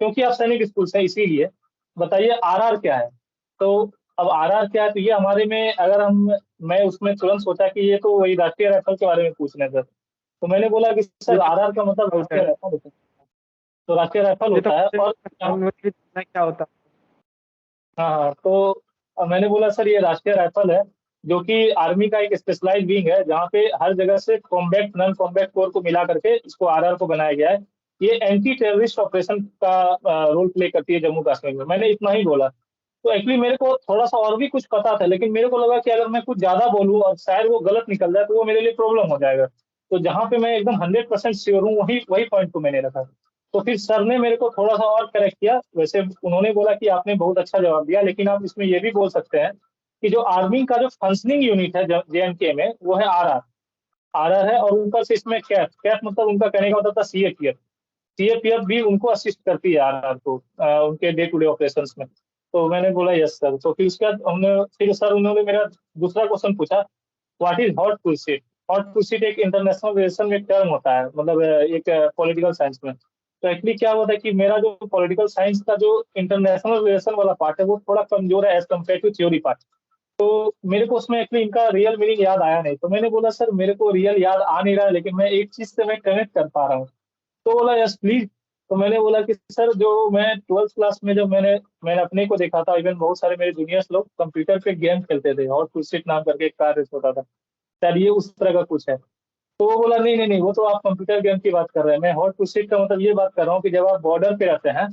क्योंकि आप सैनिक स्कूल से हैं, इसीलिए बताइए आरआर क्या है। तो अब आरआर क्या है, तो ये हमारे में अगर हम मैं उसमें तुरंत सोचा कि ये तो वही राष्ट्रीय राइफल के बारे में पूछने सर। तो मैंने बोला कि ये सर, तो आरआर का मतलब होता राष्ट्रीय है, राइफल होता है। तो राष्ट्रीय राइफल ये तो होता है, और क्या होता हाँ हाँ, तो मैंने बोला सर, ये राष्ट्रीय राइफल है, जो कि आर्मी का एक स्पेशलाइज विंग है, जहाँ पे हर जगह से कॉम्बैट नॉन कॉम्बैट कोर को मिला करके इसको आरआर को बनाया गया है। ये एंटी टेररिस्ट ऑपरेशन का रोल प्ले करती है जम्मू कश्मीर में। मैंने इतना ही बोला। तो एक्चुअली मेरे को थोड़ा सा और भी कुछ पता था, लेकिन मेरे को लगा कि अगर मैं कुछ ज्यादा बोलूँ और शायद वो गलत निकल जाए तो वो मेरे लिए प्रॉब्लम हो जाएगा। तो जहाँ पे मैं एकदम 100% श्योर हूँ, वही वही पॉइंट को मैंने रखा। तो फिर सर ने मेरे को थोड़ा सा और करेक्ट किया। वैसे उन्होंने बोला कि आपने बहुत अच्छा जवाब दिया, लेकिन आप इसमें ये भी बोल सकते हैं कि जो आर्मी का जो फंक्शनिंग यूनिट है जेएनके में, वो है आरआर। आरआर है, और ऊपर से इसमें कैफ कैफ मतलब उनका कहने का मतलब था सीएपीएफ। सीएपीएफ भी उनको असिस्ट करती है आरआर को उनके डे टू डे ऑपरेशन में। तो मैंने बोला यस सर। तो फिर उसके बाद हमने फिर सर उन्होंने मेरा दूसरा क्वेश्चन पूछा, व्हाट इज हॉट पुरसिट। हॉट पुरसिट एक इंटरनेशनल रिलेशन में टर्म होता है, मतलब एक पॉलिटिकल साइंस में। तो एक्चुअली क्या होता है कि मेरा जो पॉलिटिकल साइंस का जो इंटरनेशनल रिलेशन वाला पार्ट है वो थोड़ा कमजोर है as compare to theory part. तो मेरे को उसमें एक्चुअली इनका रियल मीनिंग याद आया नहीं। तो मैंने बोला सर, मेरे को रियल याद आ नहीं रहा है, लेकिन मैं एक चीज से मैं कनेक्ट कर पा रहा हूँ। तो बोला यस प्लीज। तो मैंने बोला कि सर, जो मैं 12th क्लास में जब मैंने मैंने अपने को देखा था, इवन बहुत सारे मेरे जूनियर्स लोग कंप्यूटर पे गेम खेलते थे, और पुरसिट नाम करके एक कार रेस होता था। सर, ये उस तरह का कुछ है। तो वो बोला नहीं नहीं नहीं, वो तो आप कंप्यूटर गेम की बात कर रहे हैं, मैं हॉट पुरसिट का मतलब ये बात कर रहा हूँ कि जब आप बॉर्डर पे रहते हैं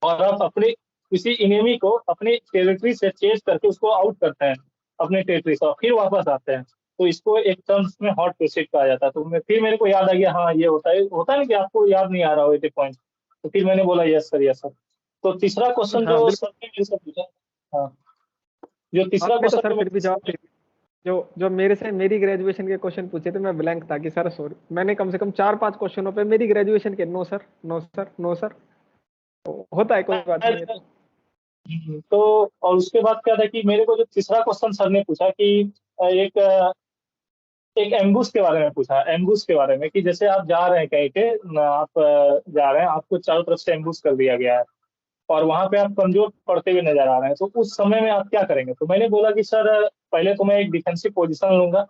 और आप अपने किसी इनेमी को अपनी टेरिटरी से चेज करके उसको आउट करते हैं अपने टेरिटरी से, और फिर वापस आते हैं, तो इसको एक टर्म्स में हॉट परस्यूट कहा जाता है। तो मैं फिर मेरे को याद आ गया, हाँ ये होता है ना कि आपको याद नहीं आ रहा हो एक पॉइंट। तो फिर मैंने बोला यस सर, यस सर। तो तीसरा है। क्वेश्चन हाँ जो बिल्कुल। सर ने मेरे से पूछा, हाँ, जो तीसरा आपने तो क्वेश्चन सर जो फिर भी जवाब दे दिया। जो जो मेरे से मेरी ग्रेजुएशन के क्वेश्चन पूछे थे, मैं ब्लैंक था कि सर सॉरी, मैंने कम से कम 4-5 क्वेश्चनों पे मेरी ग्रेजुएशन के no sir, no sir, no sir. तो होता है, कोई बात नहीं है। तो तो और उसके बाद क्या था कि मेरे को जो तीसरा क्वेश्चन सर ने पूछा कि एक एक एम्बुश के बारे में पूछा, एम्बुश के बारे में कि जैसे आप जा रहे हैं कहीं पे, आप जा रहे हैं, आपको चारों तरफ से एम्बुश कर दिया गया है, और वहां पे आप कमजोर पड़ते हुए नजर आ रहे हैं, तो उस समय में आप क्या करेंगे। तो मैंने बोला कि सर, पहले तो मैं एक डिफेंसिव पोजीशन लूंगा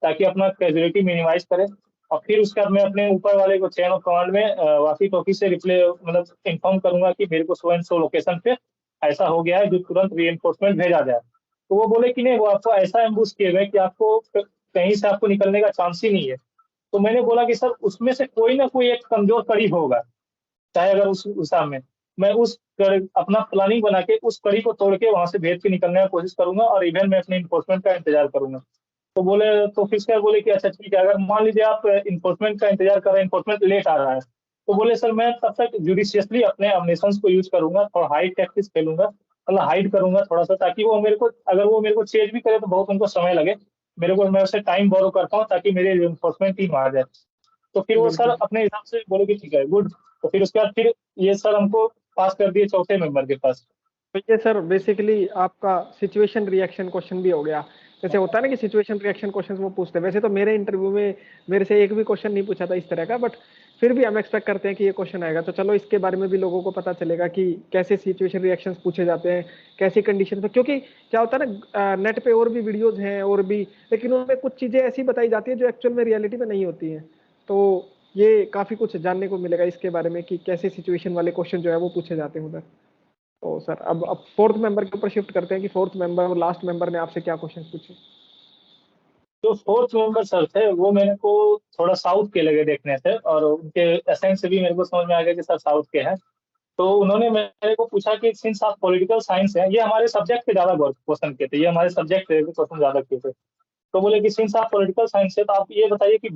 ताकि अपना कैजुअलिटी मिनिमाइज करें, और फिर उसके बाद मैं अपने ऊपर वाले को चेन ऑफ कमांड में वाकी टॉकी से रिप्ले मतलब इन्फॉर्म करूंगा कि मेरे को सो एंड सो लोकेशन पे ऐसा हो गया है, जो तुरंत री भेजा जाए। तो वो बोले कि नहीं, वो आपको ऐसा एम्बुश किए हुए कि आपको कहीं से आपको निकलने का चांस ही नहीं है। तो मैंने बोला कि सर, उसमें से कोई ना कोई एक कमजोर कड़ी होगा, चाहे अगर उस सामने मैं अपना प्लानिंग बना के उस कड़ी को तोड़ के वहां से भेज के निकलने की कोशिश करूंगा, और इवन मैं अपने इन्फोर्समेंट का इंतजार करूंगा। तो बोले, तो फिर बोले कि अच्छा ठीक है, अगर मान लीजिए आप इन्फोर्समेंट का इंतजार कर रहे हैं, इन्फोर्समेंट लेट आ रहा है, तो बोले सर, मैं तब तक जुडिशियसली अपने अमनेशंस को यूज करूंगा, थोड़ा हाइड टैक्टिक्स खेलूंगा, मतलब हाइड करूंगा थोड़ा सा, ताकि वो मेरे को अगर वो मेरे को चेज भी करे तो बहुत उनको समय लगे, मेरे को मैं उससे टाइम बोरो कर पाऊँ ताकि मेरे इन्फोर्समेंट टीम आ जाए। तो फिर वो सर बिल्कुल। अपने हिसाब से बोले कि ठीक है, गुड। तो फिर उसके बाद फिर ये सर हमको पास कर दिए चौथे मेंबर के पास। तो ये सर बेसिकली आपका सिचुएशन रिएक्शन क्वेश्चन भी हो गया। जैसे होता है ना कि सिचुएशन रिएक्शन क्वेश्चन वो पूछते हैं, वैसे तो मेरे इंटरव्यू में मेरे से एक भी क्वेश्चन नहीं पूछा था इस तरह का, बट फिर भी हम एक्सपेक्ट करते हैं कि ये क्वेश्चन आएगा, तो चलो इसके बारे में भी लोगों को पता चलेगा कि कैसे सिचुएशन रिएक्शंस पूछे जाते हैं, कैसी कंडीशन पे। क्योंकि क्या होता है ना, नेट पे और भी वीडियोस हैं और भी, लेकिन उनमें कुछ चीजें ऐसी बताई जाती है जो एक्चुअल में रियलिटी में नहीं होती हैं। तो ये काफी कुछ जानने को मिलेगा इसके बारे में कि कैसे सिचुएशन वाले क्वेश्चन जो है वो पूछे जाते हैं उधर। तो सर अब फोर्थ मेंबर के ऊपर शिफ्ट करते हैं कि फोर्थ मेंबर और लास्ट मेंबर ने आपसे क्या क्वेश्चन पूछे। जो फोर्थ मेंबर सर थे वो मेरे को थोड़ा साउथ के लगे देखने से, और उनके एसेंस से भी मेरे को समझ में आ गया कि सर साउथ के हैं। तो उन्होंने मेरे को पूछा कि सिंस आप पॉलिटिकल साइंस है, ये हमारे सब्जेक्ट पे ज्यादा क्वेश्चन किए थे, ये हमारे सब्जेक्ट पे क्वेश्चन ज्यादा किए थे। तो बोले कि सिंस आप पॉलिटिकल साइंस है तो आप ये बताइए कि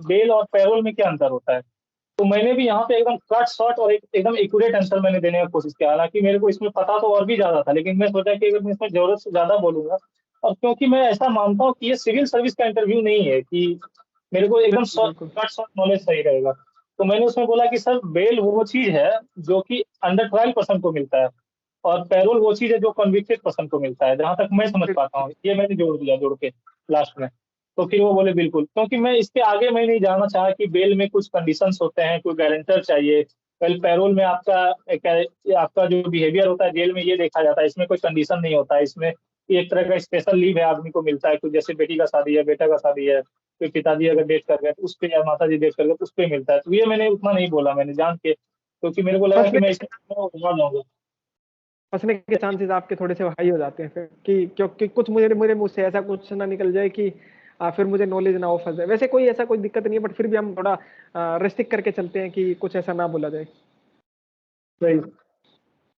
बेल और पैरोल में क्या अंतर होता है। तो मैंने भी यहाँ पे एकदम कट शॉर्ट और एकदम एक्यूरेट आंसर मैंने देने का कोशिश किया। हालांकि मेरे को इसमें पता तो और भी ज्यादा था, लेकिन मैं सोचा कि अगर मैं इसमें जरूरत से ज्यादा बोलूंगा, और क्योंकि मैं ऐसा मानता हूँ कि ये सिविल सर्विस का इंटरव्यू नहीं है कि मेरे को एकदम बिल्कुल बिल्कुल। कट शॉर्ट नॉलेज सही रहेगा। तो मैंने उसमें बोला कि सर बेल वो चीज है जो कि अंडर ट्रायल पर्सन को मिलता है, और पैरोल वो चीज है जो कन्विक्टेड पर्सन को मिलता है, जहां तक मैं समझ पाता हूँ। ये मैंने जोड़ दिया जोड़ के लास्ट में। तो फिर वो बोले बिल्कुल, क्योंकि मैं इसके आगे मैं नहीं जानना चाहा कि बेल में कुछ कंडीशंस होते हैं, कोई गारंटर चाहिए। वेल पैरोल में आपका जो बिहेवियर होता है जेल में ये देखा जाता है, इसमें कोई कंडीशन नहीं होता है। इसमें एक तरह का स्पेशल लीव है आदमी को मिलता है, कुछ जैसे बेटी का शादी है, बेटा का शादी है, कोई पिताजी अगर डेथ कर गए तो उस पे, या माता जी डेथ कर गए तो उस पे मिलता है। तो ये मैंने उतना नहीं बोला, मैंने जान के, क्योंकि मेरे को लगा कि फंसने मैं इसमें उड़ा जाऊंगा। फंसने के चांसेस आपके थोड़े से हाई हो जाते हैं फिर, कि क्योंकि कुछ मुझे मेरे मुंह से ऐसा कुछ ना निकल जाए कि फिर मुझे नॉलेज ना हो, फंस जाए। वैसे कोई ऐसा कोई दिक्कत नहीं है, बट फिर भी हम थोड़ा रेस्ट्रिक्ट करके चलते हैं कि कुछ ऐसा ना बोला जाए। वही।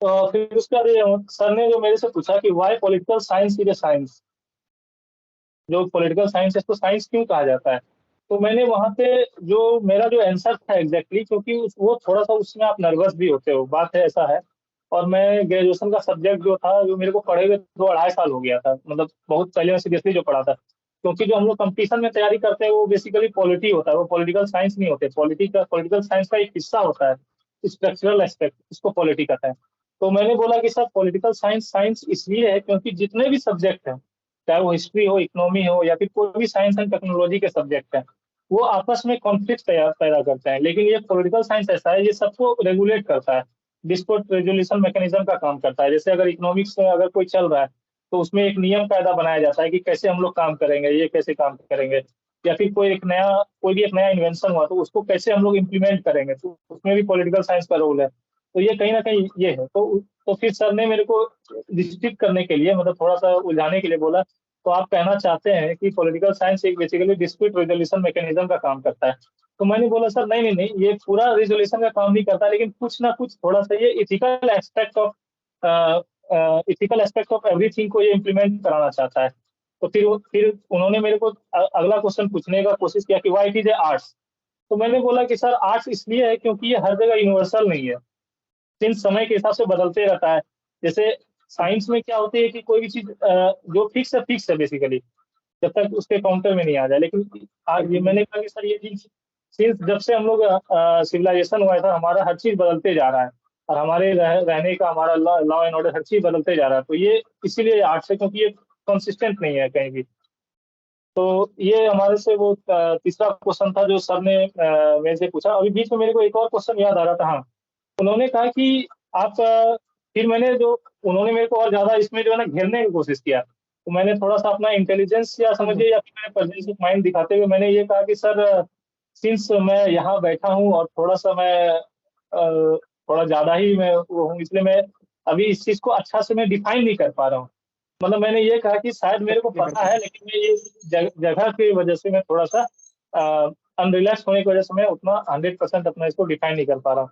तो फिर उसके बाद सर ने जो मेरे से पूछा कि why political science is a science, जो पॉलिटिकल साइंस है इसको साइंस क्यों कहा जाता है। तो मैंने वहां पे जो मेरा जो आंसर था एग्जैक्टली, क्योंकि वो थोड़ा सा उसमें आप नर्वस भी होते हो, बात है ऐसा है। और मैं ग्रेजुएशन का सब्जेक्ट जो था, जो मेरे को पढ़े हुए 2 अढ़ाई साल हो गया था, मतलब बहुत पहले मैं सीरियसली जो पढ़ा था। क्योंकि जो हम लोग कंपटीशन में तैयारी करते हैं वो बेसिकली पॉलिटी होता है, वो पॉलिटिकल साइंस नहीं होते। पॉलिटिकल साइंस का एक हिस्सा होता है स्ट्रक्चरल एस्पेक्ट, इसको पॉलिटी कहते हैं। तो मैंने बोला कि सर पॉलिटिकल साइंस साइंस इसलिए है क्योंकि जितने भी सब्जेक्ट हैं, चाहे वो हिस्ट्री हो, इकोनॉमी हो, या फिर कोई भी साइंस एंड टेक्नोलॉजी के सब्जेक्ट हैं, वो आपस में कॉन्फ्लिक्ट पैदा करते हैं। लेकिन ये पॉलिटिकल साइंस ऐसा है, ये सबको रेगुलेट करता है, डिस्प्यूट रेजोल्यूशन मैकेनिज्म का काम करता है। जैसे अगर इकोनॉमिक्स में अगर कोई चल रहा है, तो उसमें एक नियम कायदा बनाया जाता है कि कैसे हम लोग काम करेंगे, ये कैसे काम करेंगे। या फिर कोई भी एक नया इन्वेंशन हुआ तो उसको कैसे हम लोग इम्प्लीमेंट करेंगे, तो उसमें भी पॉलिटिकल साइंस का रोल है। तो ये कहीं ना कहीं ये है। तो फिर सर ने मेरे को डिस्ट्रिक्ट करने के लिए, मतलब थोड़ा सा उलझाने के लिए बोला, तो आप कहना चाहते हैं कि पॉलिटिकल साइंस एक बेसिकली डिस्प्यूट रेजोल्यूशन मैकेनिज्म का काम करता है। तो मैंने बोला सर नहीं नहीं नहीं, ये पूरा रिजोल्यूशन का काम नहीं करता, लेकिन कुछ ना कुछ थोड़ा सा ये इथिकल एस्पेक्ट ऑफ एवरीथिंग को ये इम्प्लीमेंट कराना चाहता है। तो फिर उन्होंने मेरे को अगला क्वेश्चन पूछने का कोशिश किया कि why it is a arts. तो मैंने बोला कि सर आर्ट्स इसलिए है क्योंकि ये हर जगह यूनिवर्सल नहीं है, दिन समय के हिसाब से बदलते रहता है। जैसे साइंस में क्या होती है कि कोई भी चीज जो फिक्स है बेसिकली, जब तक उसके काउंटर में नहीं आ जाए। लेकिन आज ये बिल्कुल मैंने कहा कि सर ये चीज सिंस जब से हम लोग सिविलाइजेशन हुआ था, हमारा हर चीज बदलते जा रहा है, और हमारे रहने का हमारा लॉ एंड ऑर्डर हर चीज बदलते जा रहा है। तो ये इसीलिए आर्ट से, क्योंकि ये कंसिस्टेंट नहीं है कहीं भी। तो ये हमारे से वो तीसरा क्वेश्चन था जो सर ने मेरे से पूछा। अभी बीच में मेरे को एक और क्वेश्चन याद आ रहा था। हाँ, उन्होंने कहा कि आप फिर मैंने जो उन्होंने मेरे को और ज्यादा इसमें जो है ना घेरने की कोशिश किया। तो मैंने थोड़ा सा अपना इंटेलिजेंस या बिल्कुल। समझिए या फिर मैंने प्रेजेंस ऑफ माइंड दिखाते हुए मैंने ये कहा कि सर सिंस मैं यहाँ बैठा हूँ और थोड़ा सा मैं थोड़ा ज्यादा ही मैं वो हूँ, इसलिए मैं अभी इस चीज को अच्छा से मैं डिफाइन नहीं कर पा रहा हूँ। मतलब मैंने ये कहा कि शायद मेरे को चलिए पता बिल्कुल। है, लेकिन मैं ये जगह की वजह से मैं थोड़ा सा अनरिलैक्स होने की वजह से मैं उतना 100% अपना इसको डिफाइन नहीं कर पा रहा हूँ।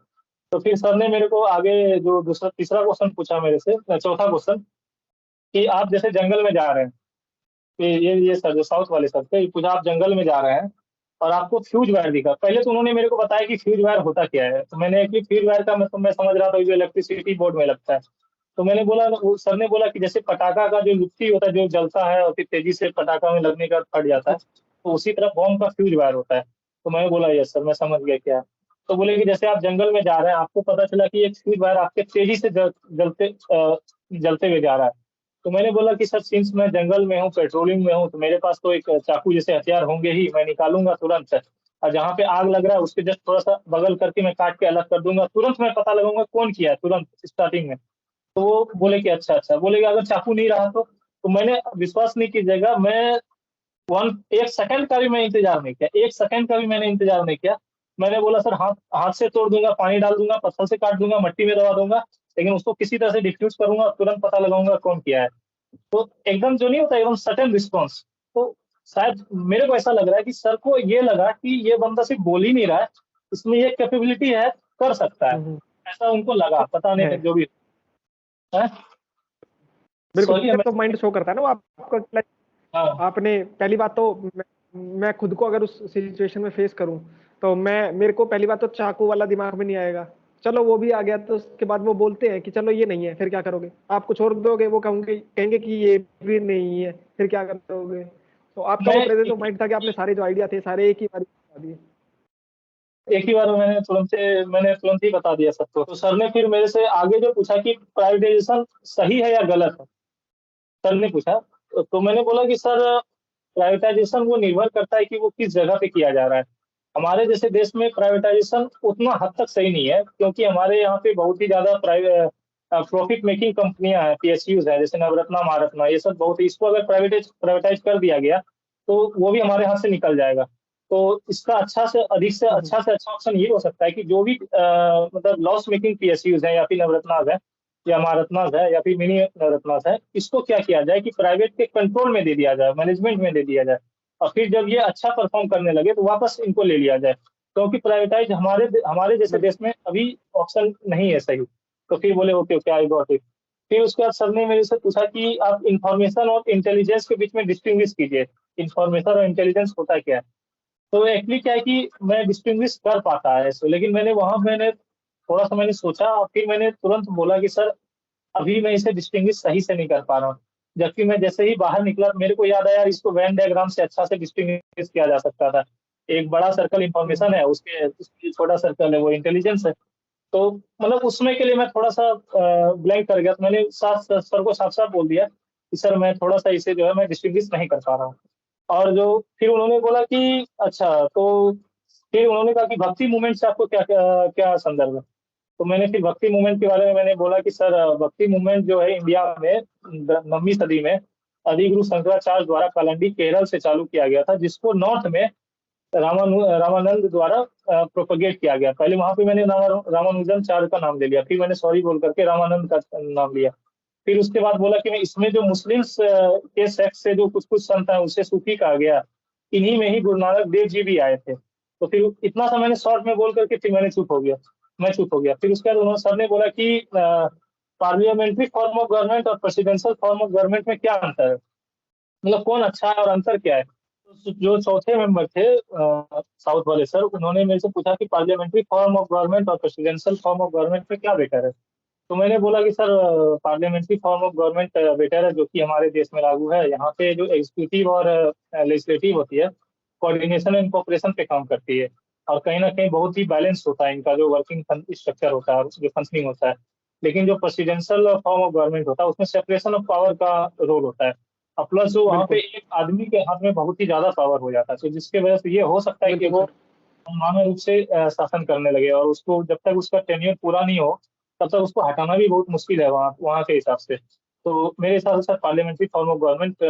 तो फिर सर ने मेरे को आगे जो दूसरा तीसरा क्वेश्चन पूछा मेरे से, चौथा क्वेश्चन, कि आप जैसे जंगल में जा रहे हैं, कि ये सर जो साउथ वाले सर थे, ये पूछा आप जंगल में जा रहे हैं और आपको फ्यूज वायर दिखा। पहले तो उन्होंने मेरे को बताया कि फ्यूज वायर होता क्या है। तो मैंने कि फ्यूज वायर का मतलब मैं समझ रहा था जो इलेक्ट्रिसिटी बोर्ड में लगता है। तो मैंने बोला, सर ने बोला कि जैसे पटाखा का जो लुप्ती होता है, जो जलता है और फिर तेजी से पटाखा में लगने के बाद फट जाता है, तो उसी तरह बॉम्ब का फ्यूज वायर होता है। तो मैंने बोला यस सर, मैं समझ गया क्या है। तो बोले कि जैसे आप जंगल में जा रहे हैं, आपको पता चला कि एक फ्यूज वायर आपके तेजी से जलते हुए जा रहा है। तो मैंने बोला कि सर सिंस मैं जंगल में हूँ, पेट्रोलिंग में हूँ, तो मेरे पास तो एक चाकू जैसे हथियार होंगे ही, मैं निकालूंगा तुरंत। और जहाँ पे आग लग रहा है उसके जस्ट थोड़ा सा बगल करके मैं काट के अलग कर दूंगा, तुरंत मैं पता लगाऊंगा कौन किया है, तुरंत स्टार्टिंग में। तो वो बोले कि अच्छा अच्छा, बोले कि अगर चाकू नहीं रहा तो मैंने, विश्वास नहीं कीजिएगा, मैं वन एक सेकंड का भी मैं इंतजार नहीं किया, एक सेकंड का भी मैंने इंतजार नहीं किया। मैंने बोला सर हाथ हाथ से तोड़ दूंगा, पानी डाल दूंगा, पत्थर से काट दूंगा, मट्टी में दबा दूंगा, लेकिन उसको किसी तरह से डिफ्यूज करूंगा, तुरंत पता लगाऊंगा कौन किया है। तो एकदम जो नहीं होता, एकदम सडन रिस्पॉन्स। तो शायद मेरे को ऐसा लग रहा है कि सर को ये लगा कि ये बंदा सिर्फ बोल ही नहीं रहा है, इसमें ये कैपेबिलिटी है, कर सकता है, हम्म, ऐसा उनको लगा, पता है। नहीं जो भी है। बिल्कुल, सॉरी ये मैं। तो माइंड शो करता है ना वो आपको, like, हाँ आपने पहली बात तो मैं खुद को अगर उस सिचुएशन में फेस करूं तो मैं मेरे को पहली बात तो चाकू वाला दिमाग में नहीं आएगा। चलो वो भी आ गया तो उसके बाद वो बोलते हैं कि चलो ये नहीं है, फिर क्या करोगे? आप कुछ और दोगे, वो कहोगे कहेंगे कि ये भी नहीं है, फिर क्या करोगे? तो आपका वो मैं प्रेजेंस ऑफ माइंड था कि आपने सारे जो आइडिया थे सारे एक ही बार बता दिए। एक ही बार में मैंने तुरंत ही बता दिया सबको। तो सर ने फिर मेरे से आगे जो पूछा कि प्राइवेटाइजेशन सही है या गलत है, सर ने पूछा। तो मैंने बोला कि सर, प्राइवेटाइजेशन वो निर्भर करता है कि वो किस जगह पे किया जा रहा है। हमारे जैसे देश में प्राइवेटाइजेशन उतना हद तक सही नहीं है, क्योंकि हमारे यहाँ पे बहुत ही ज्यादा प्राइवेट प्रॉफिट मेकिंग कंपनियां हैं, पीएसयूज है, जैसे नवरत्ना महारत्ना, ये सब बहुत, इसको अगर प्राइवेटाइज कर दिया गया तो वो भी हमारे हाथ से निकल जाएगा। तो इसका अच्छा से अधिक हम्म, से अच्छा ऑप्शन ये हो सकता है कि जो भी मतलब लॉस मेकिंग पीएसयूज है, या फिर नवरत्नाज है, या महारत्नाज है, या फिर मिनी नवरत्नाज है, इसको क्या किया जाए कि प्राइवेट के कंट्रोल में दे दिया जाए, मैनेजमेंट में दे दिया जाए, और फिर जब ये अच्छा परफॉर्म करने लगे तो वापस इनको ले लिया जाए। क्योंकि प्राइवेटाइज हमारे जैसे बिल्कुल। देश में अभी ऑप्शन नहीं है सही। तो फिर बोले okay okay, I got it. फिर उसके बाद सर ने मेरे से पूछा कि आप इंफॉर्मेशन और इंटेलिजेंस के बीच में डिस्टिंग्विश कीजिए, इंफॉर्मेशन और इंटेलिजेंस होता क्या है। तो एक्चुअली क्या है कि मैं डिस्टिंग्विश कर पाता है इसको, लेकिन मैंने थोड़ा सा मैंने सोचा, और फिर मैंने तुरंत बोला कि सर अभी मैं इसे डिस्टिंग्विश सही से नहीं कर पा रहा हूँ। जबकि मैं जैसे ही बाहर निकला मेरे को याद आया, इसको वेन डायग्राम से अच्छा से डिस्टिंग्विश किया जा सकता था। एक बड़ा सर्कल हम्म, इंफॉर्मेशन है, उसके छोटा सर्कल है वो इंटेलिजेंस है। तो मतलब उसमें के लिए मैं थोड़ा सा ब्लैंक कर गया, तो मैंने सर को साफ साफ बोल दिया कि सर मैं थोड़ा सा इसे जो है मैं डिस्टिंग्विश नहीं कर पा रहा हूँ। और जो फिर उन्होंने बोला कि अच्छा, तो फिर उन्होंने कहा कि भक्ति मूवमेंट से आपको क्या क्या, क्या संदर्भ है। तो मैंने फिर भक्ति मूवमेंट के बारे में मैंने बोला कि सर भक्ति मूवमेंट जो है इंडिया में 9वीं सदी में आदिगुरु शंकराचार्य द्वारा कालंडी केरल से चालू किया गया था, जिसको नॉर्थ में रामानंद द्वारा प्रोपगेट किया गया। पहले वहां पे मैंने रामानुजन चार्य का नाम ले लिया, फिर मैंने सॉरी बोल करके रामानंद का नाम लिया। फिर उसके बाद बोला कि मैं इसमें जो मुस्लिम्स के सेक्ट से जो कुछ कुछ संत है उसे सूफी कहा गया, इन्हीं में ही गुरु नानक देव जी भी आए थे। तो फिर इतना सा मैंने शॉर्ट में बोल करके फिर मैं चुप हो गया। फिर उसके बाद उन्होंने सर ने बोला कि पार्लियामेंट्री फॉर्म ऑफ गवर्नमेंट और प्रेसिडेंशियल फॉर्म ऑफ गवर्नमेंट में क्या अंतर है, मतलब कौन अच्छा है और अंतर क्या है। तो जो चौथे मेंबर थे साउथ वाले सर, उन्होंने मेरे से पूछा कि पार्लियामेंट्री फॉर्म ऑफ गवर्नमेंट और प्रेसिडेंशियल फॉर्म ऑफ गवर्नमेंट में क्या बेटर है। तो मैंने बोला कि sir parliamentary form of government better है, जो कि हमारे देश में लागू है। यहाँ पे जो एग्जीक्यूटिव और लेजिस्लेटिव होती है, कोऑर्डिनेशन एंड कोऑपरेशन पे काम करती है, और कहीं ना कहीं बहुत ही बैलेंस होता है इनका जो वर्किंग स्ट्रक्चर होता है, जो फंक्शनिंग होता है। लेकिन जो प्रेसिडेंशियल फॉर्म ऑफ गवर्नमेंट होता है उसमें सेपरेशन ऑफ पावर का रोल होता है, और प्लस जो वहाँ पे बिल्कुल। एक आदमी के हाथ में बहुत ही ज्यादा पावर हो जाता है, तो जिसके वजह से ये हो सकता है कि बिल्कुल वो सर। मनमाने रूप से शासन करने लगे, और उसको जब तक उसका टेन्योर पूरा नहीं हो तब तक उसको हटाना भी बहुत मुश्किल है वहाँ वहाँ के हिसाब से। तो मेरे हिसाब से पार्लियामेंट्री फॉर्म ऑफ गवर्नमेंट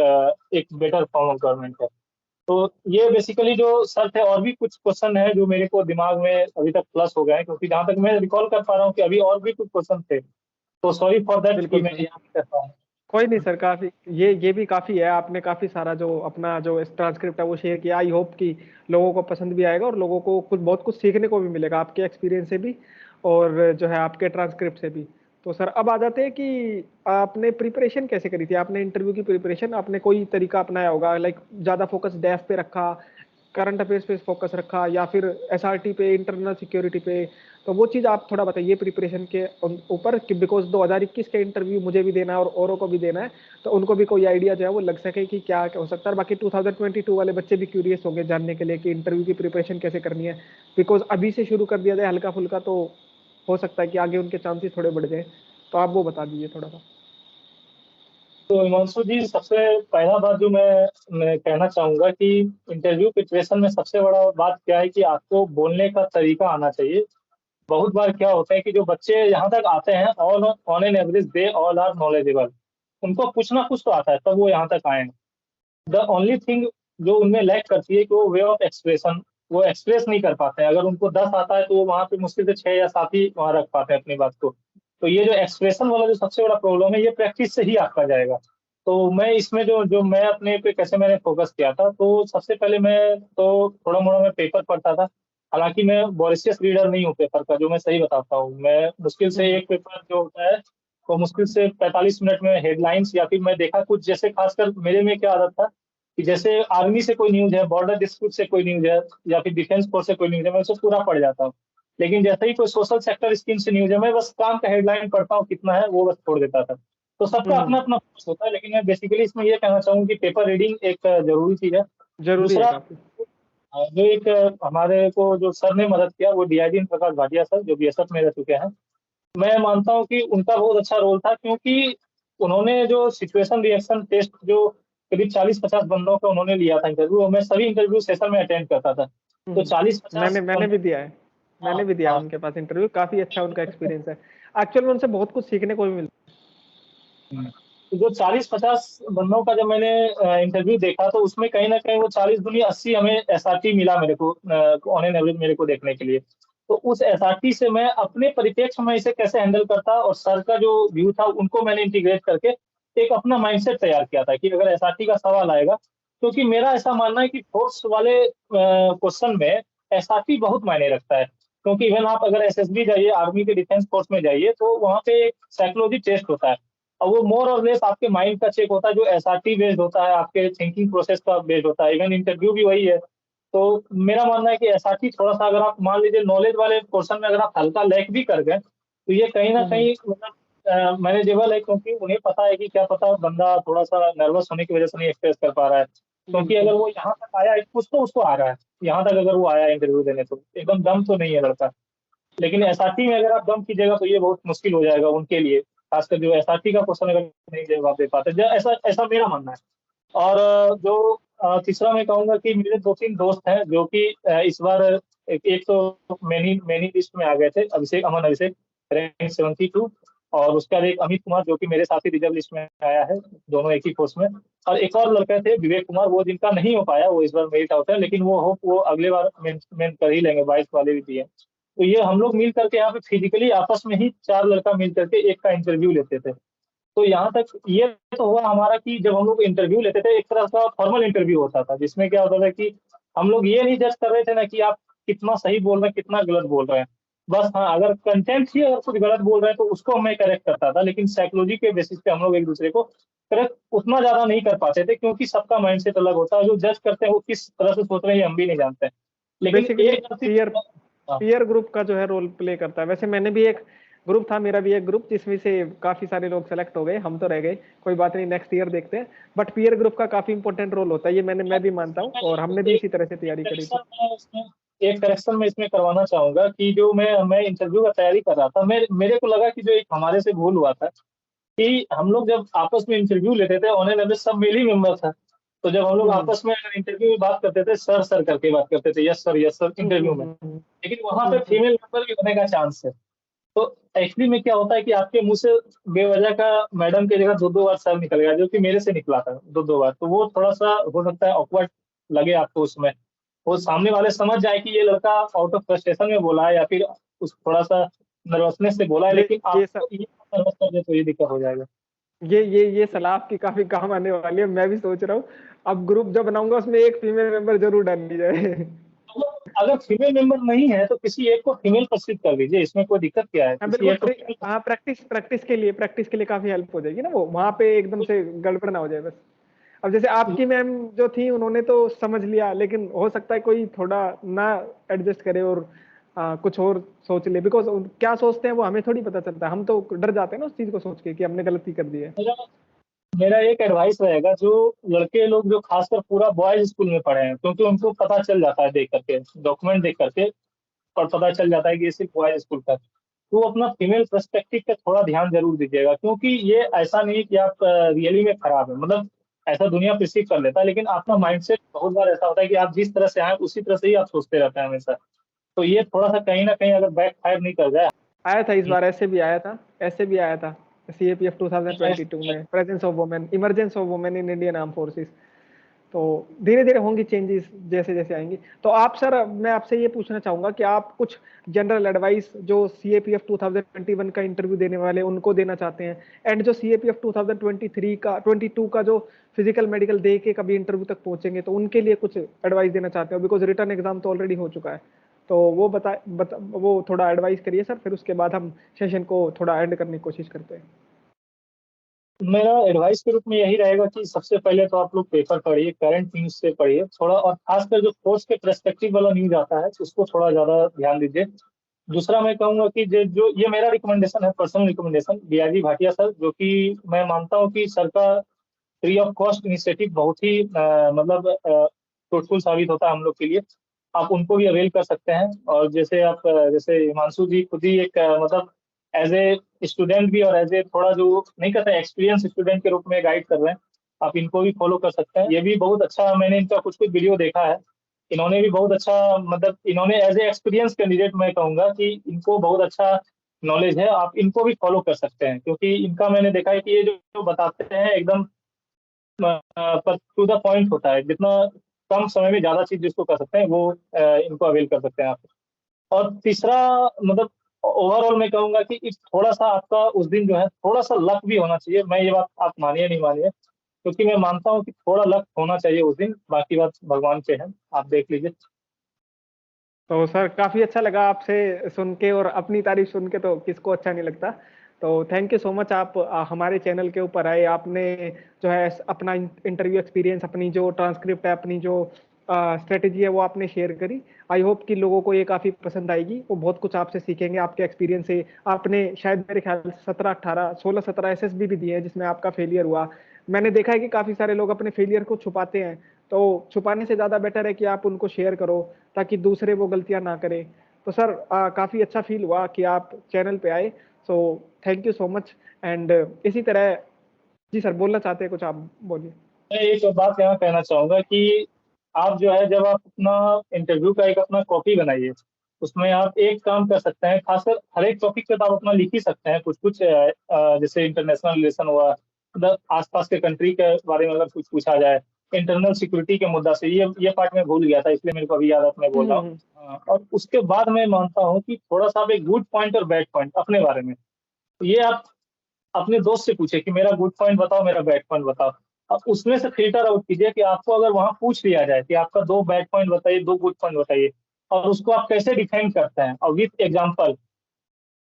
एक बेटर फॉर्म ऑफ गवर्नमेंट है। तो ये बेसिकली जो सर थे, और भी कुछ क्वेश्चन है जो मेरे को दिमाग में अभी तक प्लस हो गए हैं, क्योंकि जहां तक मैं रिकॉल कर पा रहा हूँ कि अभी और भी कुछ क्वेश्चन थे। तो सॉरी फॉर दैट कि बिल्कुल मैं सर। यहाँ नहीं कर पाऊँ। कोई नहीं सर, काफी ये भी काफी है। आपने काफी सारा जो अपना जो ट्रांसक्रिप्ट है वो शेयर किया। आई होप कि लोगों को पसंद भी आएगा और लोगों को कुछ बहुत कुछ सीखने को भी मिलेगा आपके एक्सपीरियंस से भी और जो है आपके ट्रांसक्रिप्ट से भी। तो सर अब आ जाते हैं कि आपने प्रिपरेशन कैसे करी थी? आपने इंटरव्यू की प्रिपरेशन आपने कोई तरीका अपनाया होगा, लाइक ज्यादा फोकस डेफ पे रखा, करंट अफेयर्स पे फोकस रखा, या फिर एसआरटी पे, इंटरनल सिक्योरिटी पे? तो वो चीज़ आप थोड़ा बताइए प्रिपरेशन के ऊपर कि बिकॉज 2021 के इंटरव्यू मुझे भी देना है और औरों को भी देना है, तो उनको भी कोई आइडिया जो है वो लग सके कि क्या क्या हो सकता है। बाकी 2022 वाले बच्चे भी क्यूरियस होंगे जानने के लिए कि इंटरव्यू की प्रिपरेशन कैसे करनी है। बिकॉज अभी से शुरू कर दिया जाए हल्का फुल्का तो हो सकता है कि आगे उनके चांसेस थोड़े बढ़ जाए। तो आप वो बता दीजिए थोड़ा सा। तो हिमांशु जी, सबसे पहला बात जो मैं कहना चाहूंगा कि इंटरव्यू प्रिपरेशन में सबसे बड़ा बात क्या है कि आपको बोलने का तरीका आना चाहिए। बहुत बार क्या होता है कि जो बच्चे यहाँ तक आते हैं, all on an average they all are knowledgeable, उनको कुछ ना कुछ तो आता है तब वो यहाँ तक आए हैं। द ओनली थिंग जो उनमें लैक करती है कि वो वे ऑफ एक्सप्रेशन, वो एक्सप्रेस नहीं कर पाते हैं। अगर उनको 10 आता है तो वो वहाँ पे मुश्किल से 6 या 7 ही वहाँ रख पाते हैं अपनी बात को। तो ये जो एक्सप्रेशन वाला जो सबसे बड़ा प्रॉब्लम है, ये प्रैक्टिस से ही आपका जाएगा। तो मैं इसमें जो जो मैं अपने पे कैसे मैंने फोकस किया था, तो सबसे पहले मैं तो थोड़ा मोड़ा मैं पेपर पढ़ता था। हालांकि मैं वॉरेशियस रीडर नहीं हूँ पेपर का, जो मैं सही बताता हूँ। मैं मुश्किल से हम्म। एक पेपर जो होता है वो मुश्किल से 45 मिनट में हेडलाइंस, या फिर मैं देखा कुछ जैसे, खासकर मेरे में क्या आदत था कि जैसे आर्मी से कोई न्यूज है, बॉर्डर डिस्प्यूट से कोई न्यूज है, या फिर डिफेंस फोर्स से कोई न्यूज है, मैं उसे पूरा पढ़ जाता हूँ। लेकिन जैसे ही कोई सोशल सेक्टर स्कीम से न्यूज है, मैं बस काम का हेडलाइन पढ़ता हूँ कितना है, वो बस छोड़ देता था। तो सबका हम्म। अपना अपना फोकस होता है, लेकिन मैं बेसिकली इसमें ये कहना चाहूंगा कि पेपर रीडिंग एक जरूरी चीज है। जरूरी है दूसरा, काफी। जो एक हमारे को जो सर ने मदद किया, वो डीआईजी प्रकाश भाटिया सर, जो बीएसएफ में रह चुके हैं। मैं मानता हूँ कि उनका बहुत अच्छा रोल था, क्योंकि उन्होंने जो सिचुएशन रिएक्शन टेस्ट जो करीब 40-50 बंदों का उन्होंने लिया था इंटरव्यू, और मैं सभी इंटरव्यू सेशन में अटेंड करता था। तो 40-50 मैंने भी बंदों। दिया है। हाँ मैंने भी दिया हाँ। उनके पास इंटरव्यू, काफी अच्छा उनका एक्सपीरियंस है। एक्चुअल में उनसे बहुत कुछ सीखने को भी मिलता तो जो 40-50 बंदों का जब मैंने इंटरव्यू देखा, तो उसमें कहीं ना कहीं वो 40 दूनी 80 हमें एसआरटी मिला मेरे को, ऑन एन एवरेज मेरे को देखने के लिए। तो उस एसआरटी से मैं अपने परिप्रेक्ष्य में इसे कैसे हैंडल करता, और सर का जो व्यू था उनको मैंने इंटीग्रेट करके एक अपना माइंडसेट तैयार किया था कि अगर एसआरटी का सवाल आएगा, क्योंकि मेरा ऐसा मानना है कि फोर्स वाले क्वेश्चन में एसआरटी बहुत मायने रखता है। क्योंकि इवन आप अगर एसएसबी जाइए, आर्मी के डिफेंस फोर्स में जाइए, तो वहाँ पे एक साइकोलॉजी टेस्ट होता है, और वो मोर और लेस आपके माइंड का चेक होता है, जो एसआरटी बेस्ड होता है, आपके थिंकिंग प्रोसेस का बेस्ड होता है। इवन इंटरव्यू भी वही है। तो मेरा मानना है कि एसआरटी थोड़ा सा, अगर आप मान लीजिए नॉलेज वाले पोर्शन में अगर आप हल्का लैक भी कर गए, तो ये कहीं ना है। कहीं मतलब मैनेजेबल है, क्योंकि उन्हें पता है कि क्या पता बंदा थोड़ा सा नर्वस होने की वजह से नहीं एक्सप्रेस कर पा रहा है। क्योंकि बिल्कुल। अगर वो यहाँ तक आया, कुछ तो उसको आ रहा है, यहाँ तक अगर वो आया इंटरव्यू देने, तो एकदम दम तो नहीं है लड़का। लेकिन एसआरटी में अगर आप दम कीजिएगा तो ये बहुत मुश्किल हो जाएगा उनके लिए, खासकर जो एसआरटी का क्वेश्चन अगर नहीं जवाब दे पाते, ऐसा ऐसा मेरा मानना है। और जो तीसरा मैं कहूंगा कि मेरे 2-3 दोस्त हैं जो कि इस बार एक तो मेनी मेनी लिस्ट में आ गए थे, अभिषेक, अमन अभिषेक, रैंक 72। और उसका एक अमित कुमार जो कि मेरे साथ ही रिजर्व लिस्ट में आया है, दोनों एक ही फोर्स में। और एक और लड़का थे विवेक कुमार, वो जिनका नहीं हो पाया, वो इस बार मेरिट आउट है, लेकिन वो होप वो अगले बार मेन कर ही लेंगे, 22 वाले भी दिए। तो ये हम लोग मिल करके यहाँ पे फिजिकली आपस में ही 4 लड़का मिल करके एक का इंटरव्यू लेते थे। तो यहाँ तक ये तो हुआ हमारा कि जब हम लोग इंटरव्यू लेते थे, एक तरह का फॉर्मल इंटरव्यू होता था, जिसमें क्या होता था कि हम लोग ये नहीं जज कर रहे थे ना कि आप कितना सही बोल रहे हैं, कितना गलत बोल रहे हैं। बस हाँ, अगर कंटेंट ही अगर कुछ गलत बोल रहे हैं तो उसको मैं करेक्ट करता था, लेकिन साइकोलॉजी के बेसिस पे हम लोग एक दूसरे को करेक्ट उतना ज्यादा नहीं कर पाते थे, क्योंकि सबका माइंडसेट अलग होता है। जो जज करते हैं वो किस तरह से सोच रहे हैं ये हम भी नहीं जानते। लेकिन बेसिकली एक गलती। पीयर हाँ। पीयर ग्रुप का जो है रोल प्ले करता है। वैसे मैंने भी एक ग्रुप था, मेरा भी एक ग्रुप, जिसमें से काफी सारे लोग सेलेक्ट हो गए, हम तो रह गए। कोई बात नहीं, नेक्स्ट ईयर देखते हैं। बट पीयर ग्रुप का काफी इंपॉर्टेंट रोल होता है, ये मैं भी मानता हूँ, और हमने भी एक इसी तरह से एक तैयारी करी थी। करेक्शन मैं इसमें एक करेक्शन मैं इसमें करवाना चाहूंगा कि जो मैं इंटरव्यू का तैयारी कर रहा था, मेरे को लगा कि जो एक हमारे से भूल हुआ था कि हम लोग जब आपस में इंटरव्यू लेते थे, ऑन एन एवरेज सब मेल ही मेंबर था। तो जब हम लोग हम्म। आपस में अगर इंटरव्यू में बात करते थे, सर सर करके बात करते थे, यस सर हम्म। इंटरव्यू में। हम्म। लेकिन वहां पे हम्म। फीमेल मेंबर भी होने का चांस है। तो एक्चुअली में क्या होता है कि आपके मुंह से बेवजह का मैडम की जगह 2-2 बार सर निकल गया, जो कि मेरे से निकला था 2-2 बार। तो वो थोड़ा सा हो सकता है ऑकवर्ड लगे आपको उसमें। वो सामने वाले समझ जाए कि ये लड़का आउट ऑफ फ्रस्ट्रेशन में बोला है, या फिर उस थोड़ा सा नर्वसनेस से बोला है, ये लेकिन ये सब आपको ये नर्वस कर दे तो ये दिक्कत हो जाएगा। ये सलाह आपकी काफी काम आने वाली है। मैं भी सोच रहा हूँ अब ग्रुप जब बनाऊंगा उसमें एक फीमेल मेंबर जरूर डाल ली जाए। मतलब अगर फीमेल मेंबर नहीं है तो किसी एक को फीमेल प्रस्तुत कर दीजिए, इसमें कोई दिक्कत क्या है, हाँ किसी बिल्कुल, एक को फीमेल। हाँ, प्रैक्टिस के लिए काफी हेल्प हो जाएगी ना, वो वहां पे एकदम से गड़बड़ ना हो जाए बस। अब जैसे आपकी मैम जो थी, उन्होंने तो समझ लिया, लेकिन हो सकता है कोई थोड़ा ना एडजस्ट करे और कुछ और सोच ले। बिकॉज क्या सोचते हैं वो हमें थोड़ी पता चलता है, हम तो डर जाते हैं ना उस चीज को सोच के कि हमने गलती कर दी है। मेरा मेरा एक एडवाइस रहेगा, जो लड़के लोग जो खासकर पूरा बॉयज स्कूल में पढ़े हैं, क्योंकि उनको पता चल जाता है देख करके, डॉक्यूमेंट देख करके, और पता चल जाता है कि ये सिर्फ बॉयज स्कूल का है। तो अपना फीमेल पर्सपेक्टिव पे थोड़ा ध्यान जरूर दीजिएगा, क्योंकि ये ऐसा नहीं कि आप रियली में खराब है, मतलब ऐसा दुनिया परसीव कर लेता है, लेकिन आपका माइंडसेट बहुत बार ऐसा होता है कि आप जिस तरह से आए उसी तरह से ही आप सोचते रहते हैं हमेशा। तो ये थोड़ा सा कहीं ना कहीं अगर बैक फायर नहीं कर जाए। आया था इस बार, ऐसे भी आया था, ऐसे भी आया था CAPF 2022 में, presence of women, emergence of women in Indian arm forces. तो धीरे धीरे होंगी चेंजेस जैसे जैसे आएंगी। तो आप सर, मैं आपसे ये पूछना चाहूंगा कि आप कुछ जनरल एडवाइस जो CAPF 2021 का इंटरव्यू देने वाले उनको देना चाहते हैं, एंड जो CAPF 2023 का 22 का जो फिजिकल मेडिकल दे के कभी इंटरव्यू तक पहुंचेंगे, तो उनके लिए कुछ एडवाइस देना चाहते हो, बिकॉज रिटर्न एग्जाम तो ऑलरेडी हो चुका है। तो वो वो थोड़ा एडवाइस करिए सर, फिर उसके बाद हम सेशन को थोड़ा एंड करने की कोशिश करते हैं। मेरा एडवाइस के रूप में यही रहेगा कि सबसे पहले तो आप लोग पेपर पढ़िए, करंट न्यूज से पढ़िए थोड़ा, और खासकर जो फोर्स के पर्सपेक्टिव वाला न्यूज आता है उसको थोड़ा ज्यादा ध्यान दीजिए। दूसरा मैं कहूंगा कि जो ये मेरा रिकमेंडेशन है, personal recommendation, BRG Bhatia sir, जो कि मैं मानता हूँ कि सर का फ्री ऑफ कॉस्ट इनिशिएटिव बहुत ही मतलब फ्रूटफुल साबित होता है हम लोग के लिए। आप उनको भी अवेल कर सकते हैं। और जैसे आप जैसे हिमांशु जी खुद ही एक मतलब एज ए स्टूडेंट भी और एज ए थोड़ा जो नहीं कहते एक्सपीरियंस स्टूडेंट के रूप में गाइड कर रहे हैं, आप इनको भी फॉलो कर सकते हैं। ये भी बहुत अच्छा, मैंने इनका कुछ कुछ वीडियो देखा है, इन्होंने भी बहुत अच्छा, मतलब इन्होंने एज ए एक्सपीरियंस कैंडिडेट मैं कहूंगा कि इनको बहुत अच्छा नॉलेज है, आप इनको भी फॉलो कर सकते हैं, क्योंकि इनका मैंने देखा है कि ये जो बताते हैं एकदम पर टू द पॉइंट होता है, जितना कम समय में ज्यादा चीज जिसको कर सकते हैं वो इनको अवेल कर सकते हैं आप। और तीसरा, मतलब ओवरऑल मैं कहूंगा कि थोड़ा सा आपका उस दिन जो है थोड़ा सा लक भी होना चाहिए। मैं ये बात आप मानिए नहीं मानिए, क्योंकि मैं मानता हूँ कि थोड़ा लक होना चाहिए उस दिन, बाकी बात भगवान पे है, आप देख लीजिए। तो सर काफी अच्छा लगा आपसे सुन के, और अपनी तारीफ सुन के तो किसको अच्छा नहीं लगता। तो थैंक यू सो मच, आप हमारे चैनल के ऊपर आए, आपने जो है अपना इंटरव्यू एक्सपीरियंस, अपनी जो ट्रांसक्रिप्ट है, अपनी जो स्ट्रेटेजी है वो आपने शेयर करी। आई होप कि लोगों को ये काफी पसंद आएगी, वो बहुत कुछ आपसे सीखेंगे आपके एक्सपीरियंस से। आपने शायद मेरे ख्याल से 16 17 SSB भी दिए हैं जिसमें आपका फेलियर हुआ। मैंने देखा है कि काफी सारे लोग अपने फेलियर को छुपाते हैं, तो छुपाने से ज्यादा बेटर है कि आप उनको शेयर करो ताकि दूसरे वो गलतियां ना करें। तो सर काफी अच्छा फील हुआ कि आप चैनल पे आए। So thank you so much. And इसी तरह, जी सर बोलना चाहते हैं कुछ, आप बोलिए। मैं एक बात यहाँ कहना चाहूंगा कि आप जो है जब आप अपना इंटरव्यू का एक अपना कॉपी बनाइए, उसमें आप एक काम कर सकते हैं, खासकर हर एक टॉपिक पे तो आप अपना लिख ही सकते हैं कुछ कुछ, जैसे इंटरनेशनल रिलेशन हुआ, मतलब आसपास के कंट्री के बारे में अगर कुछ पूछा जाए, इंटरनल सिक्योरिटी के मुद्दा से, ये पार्ट में भूल गया था इसलिए मेरे को अभी याद है, मैं बोल रहा हूँ। और उसके बाद मैं मानता हूँ कि थोड़ा सा आप एक गुड पॉइंट और बैड पॉइंट अपने बारे में, ये आप अपने दोस्त से पूछे कि मेरा गुड पॉइंट बताओ, मेरा बैड पॉइंट बताओ। अब उसमें से फिल्टर आउट कीजिए कि आपको अगर वहां पूछ लिया जाए कि आपका दो बैड पॉइंट बताइए, दो गुड पॉइंट बताइए, और उसको आप कैसे डिफेंड करते हैं, और विथ एग्जाम्पल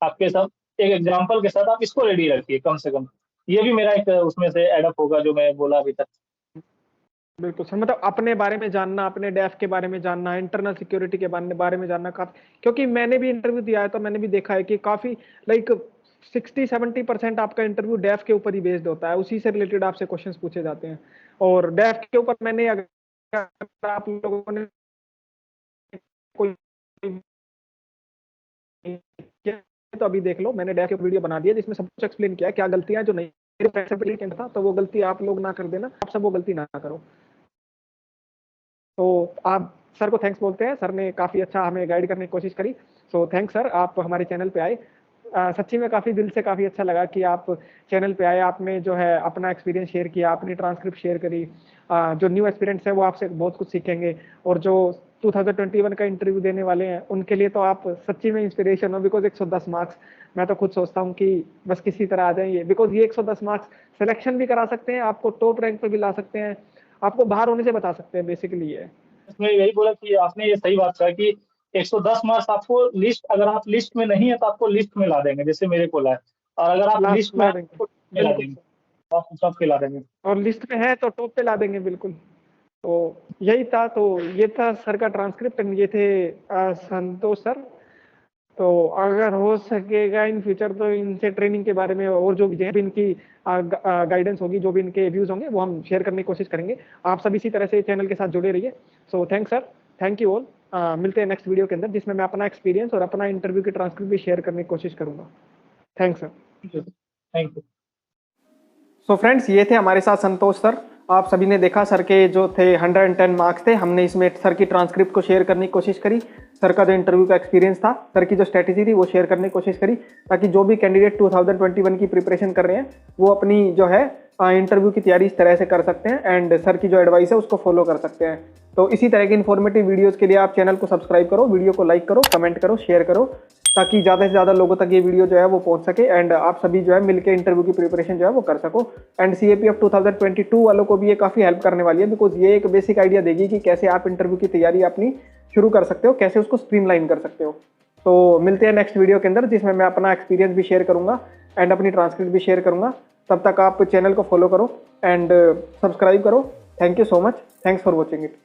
आपके साथ, एक एग्जाम्पल के साथ आप इसको रेडी रखिए कम से कम। ये भी मेरा एक उसमें से एडअप होगा जो मैं बोला अभी तक। बिल्कुल सर, मतलब अपने बारे में जानना, अपने डेफ के बारे में जानना, इंटरनल सिक्योरिटी के बारे में जानना काफी, क्योंकि मैंने भी इंटरव्यू दिया है तो मैंने भी देखा है कि काफी लाइक 60-70% आपका इंटरव्यू डेफ के ऊपर ही बेस्ड होता है, उसी से रिलेटेड आपसे क्वेश्चंस पूछे जाते हैं। और डेफ के ऊपर मैंने, अगर आप लोगों ने कोई तो अभी देख लो, मैंने डेफ के वीडियो बना दिया जिसमें सब कुछ एक्सप्लेन किया क्या गलतियां जो नहीं, मेरे फ्लेक्सिबिलिटी था, तो वो गलती आप लोग ना कर देना, आप सब वो गलती ना करो। तो आप सर को थैंक्स बोलते हैं, सर ने काफ़ी अच्छा हमें गाइड करने की कोशिश करी। सो थैंक्स सर, आप हमारे चैनल पे आए। सच्ची में काफ़ी दिल से काफ़ी अच्छा लगा कि आप चैनल पे आए, आपने जो है अपना एक्सपीरियंस शेयर किया, अपनी ट्रांसक्रिप्ट शेयर करी। जो न्यू एस्पिरेंट्स हैं वो आपसे बहुत कुछ सीखेंगे, और जो 2021 का इंटरव्यू देने वाले हैं उनके लिए तो आप सच्ची में इंस्पिरेशन हो, बिकॉज 110 मार्क्स, मैं तो खुद सोचता हूँ कि बस किसी तरह आ जाएंगे, बिकॉज ये 110 मार्क्स सिलेक्शन भी करा सकते हैं, आपको टॉप रैंक पे भी ला सकते हैं, आपको बाहर होने से बता सकते हैं, बेसिकली ये है। इसमें यही बोला कि आपने ये सही बात कहा कि 110 मार्क्स आपको लिस्ट, अगर आप लिस्ट में नहीं है तो आपको लिस्ट में ला देंगे, जैसे मेरे को लाए, और अगर आप लास्ट लिस्ट में ला आए देंगे, तो में ला बिल्कुल देंगे, सर। आप सब पे ला देंगे। और लिस्ट में है तो टॉप पे ला देंगे, बिल्कुल। तो यही था, तो ये था सर का ट्रांसक्रिप्ट, ये थे संतोष सर। तो अगर हो सकेगा इन फ्यूचर तो इनसे ट्रेनिंग के बारे में और जो भी इनकी गाइडेंस होगी, जो भी इनके व्यूज होंगे वो हम शेयर करने की कोशिश करेंगे। आप सब इसी तरह से चैनल के साथ जुड़े रहिए। So thanks sir, thank you all. मिलते हैं नेक्स्ट वीडियो के अंदर, जिसमें मैं अपना एक्सपीरियंस और अपना इंटरव्यू की ट्रांसक्रिप्ट भी शेयर करने की कोशिश करूंगा। Thanks sir. Thank you. So friends, ये थे हमारे साथ संतोष सर। आप सभी ने देखा सर के जो थे 110 मार्क्स थे। हमने इसमें सर की ट्रांसक्रिप्ट को शेयर करने की कोशिश करी, सर का जो इंटरव्यू का एक्सपीरियंस था, सर की जो स्ट्रेटेजी थी वो शेयर करने की कोशिश करी, ताकि जो भी कैंडिडेट 2021 की प्रिपरेशन कर रहे हैं वो अपनी जो है इंटरव्यू की तैयारी इस तरह से कर सकते हैं एंड सर की जो एडवाइस है उसको फॉलो कर सकते हैं। तो इसी तरह के इन्फॉर्मेटिव वीडियोज़ के लिए आप चैनल को सब्सक्राइब करो, वीडियो को लाइक करो, कमेंट करो, शेयर करो, ताकि ज़्यादा से ज़्यादा लोगों तक ये वीडियो जो है वो पहुंच सके एंड आप सभी जो है मिलकर इंटरव्यू की प्रिपरेशन जो है वो कर सको। एंड CAPF 2022 वालों को भी ये काफ़ी हेल्प करने वाली है, बिकॉज ये एक बेसिक आइडिया देगी कि कैसे आप इंटरव्यू की तैयारी अपनी शुरू कर सकते हो, कैसे उसको स्ट्रीमलाइन कर सकते हो। तो मिलते हैं नेक्स्ट वीडियो के अंदर, जिसमें मैं अपना एक्सपीरियंस भी शेयर करूंगा एंड अपनी ट्रांसक्रिप्ट भी शेयर करूंगा। तब तक आप चैनल को फॉलो करो एंड सब्सक्राइब करो। Thank you so much. Thanks for watching it.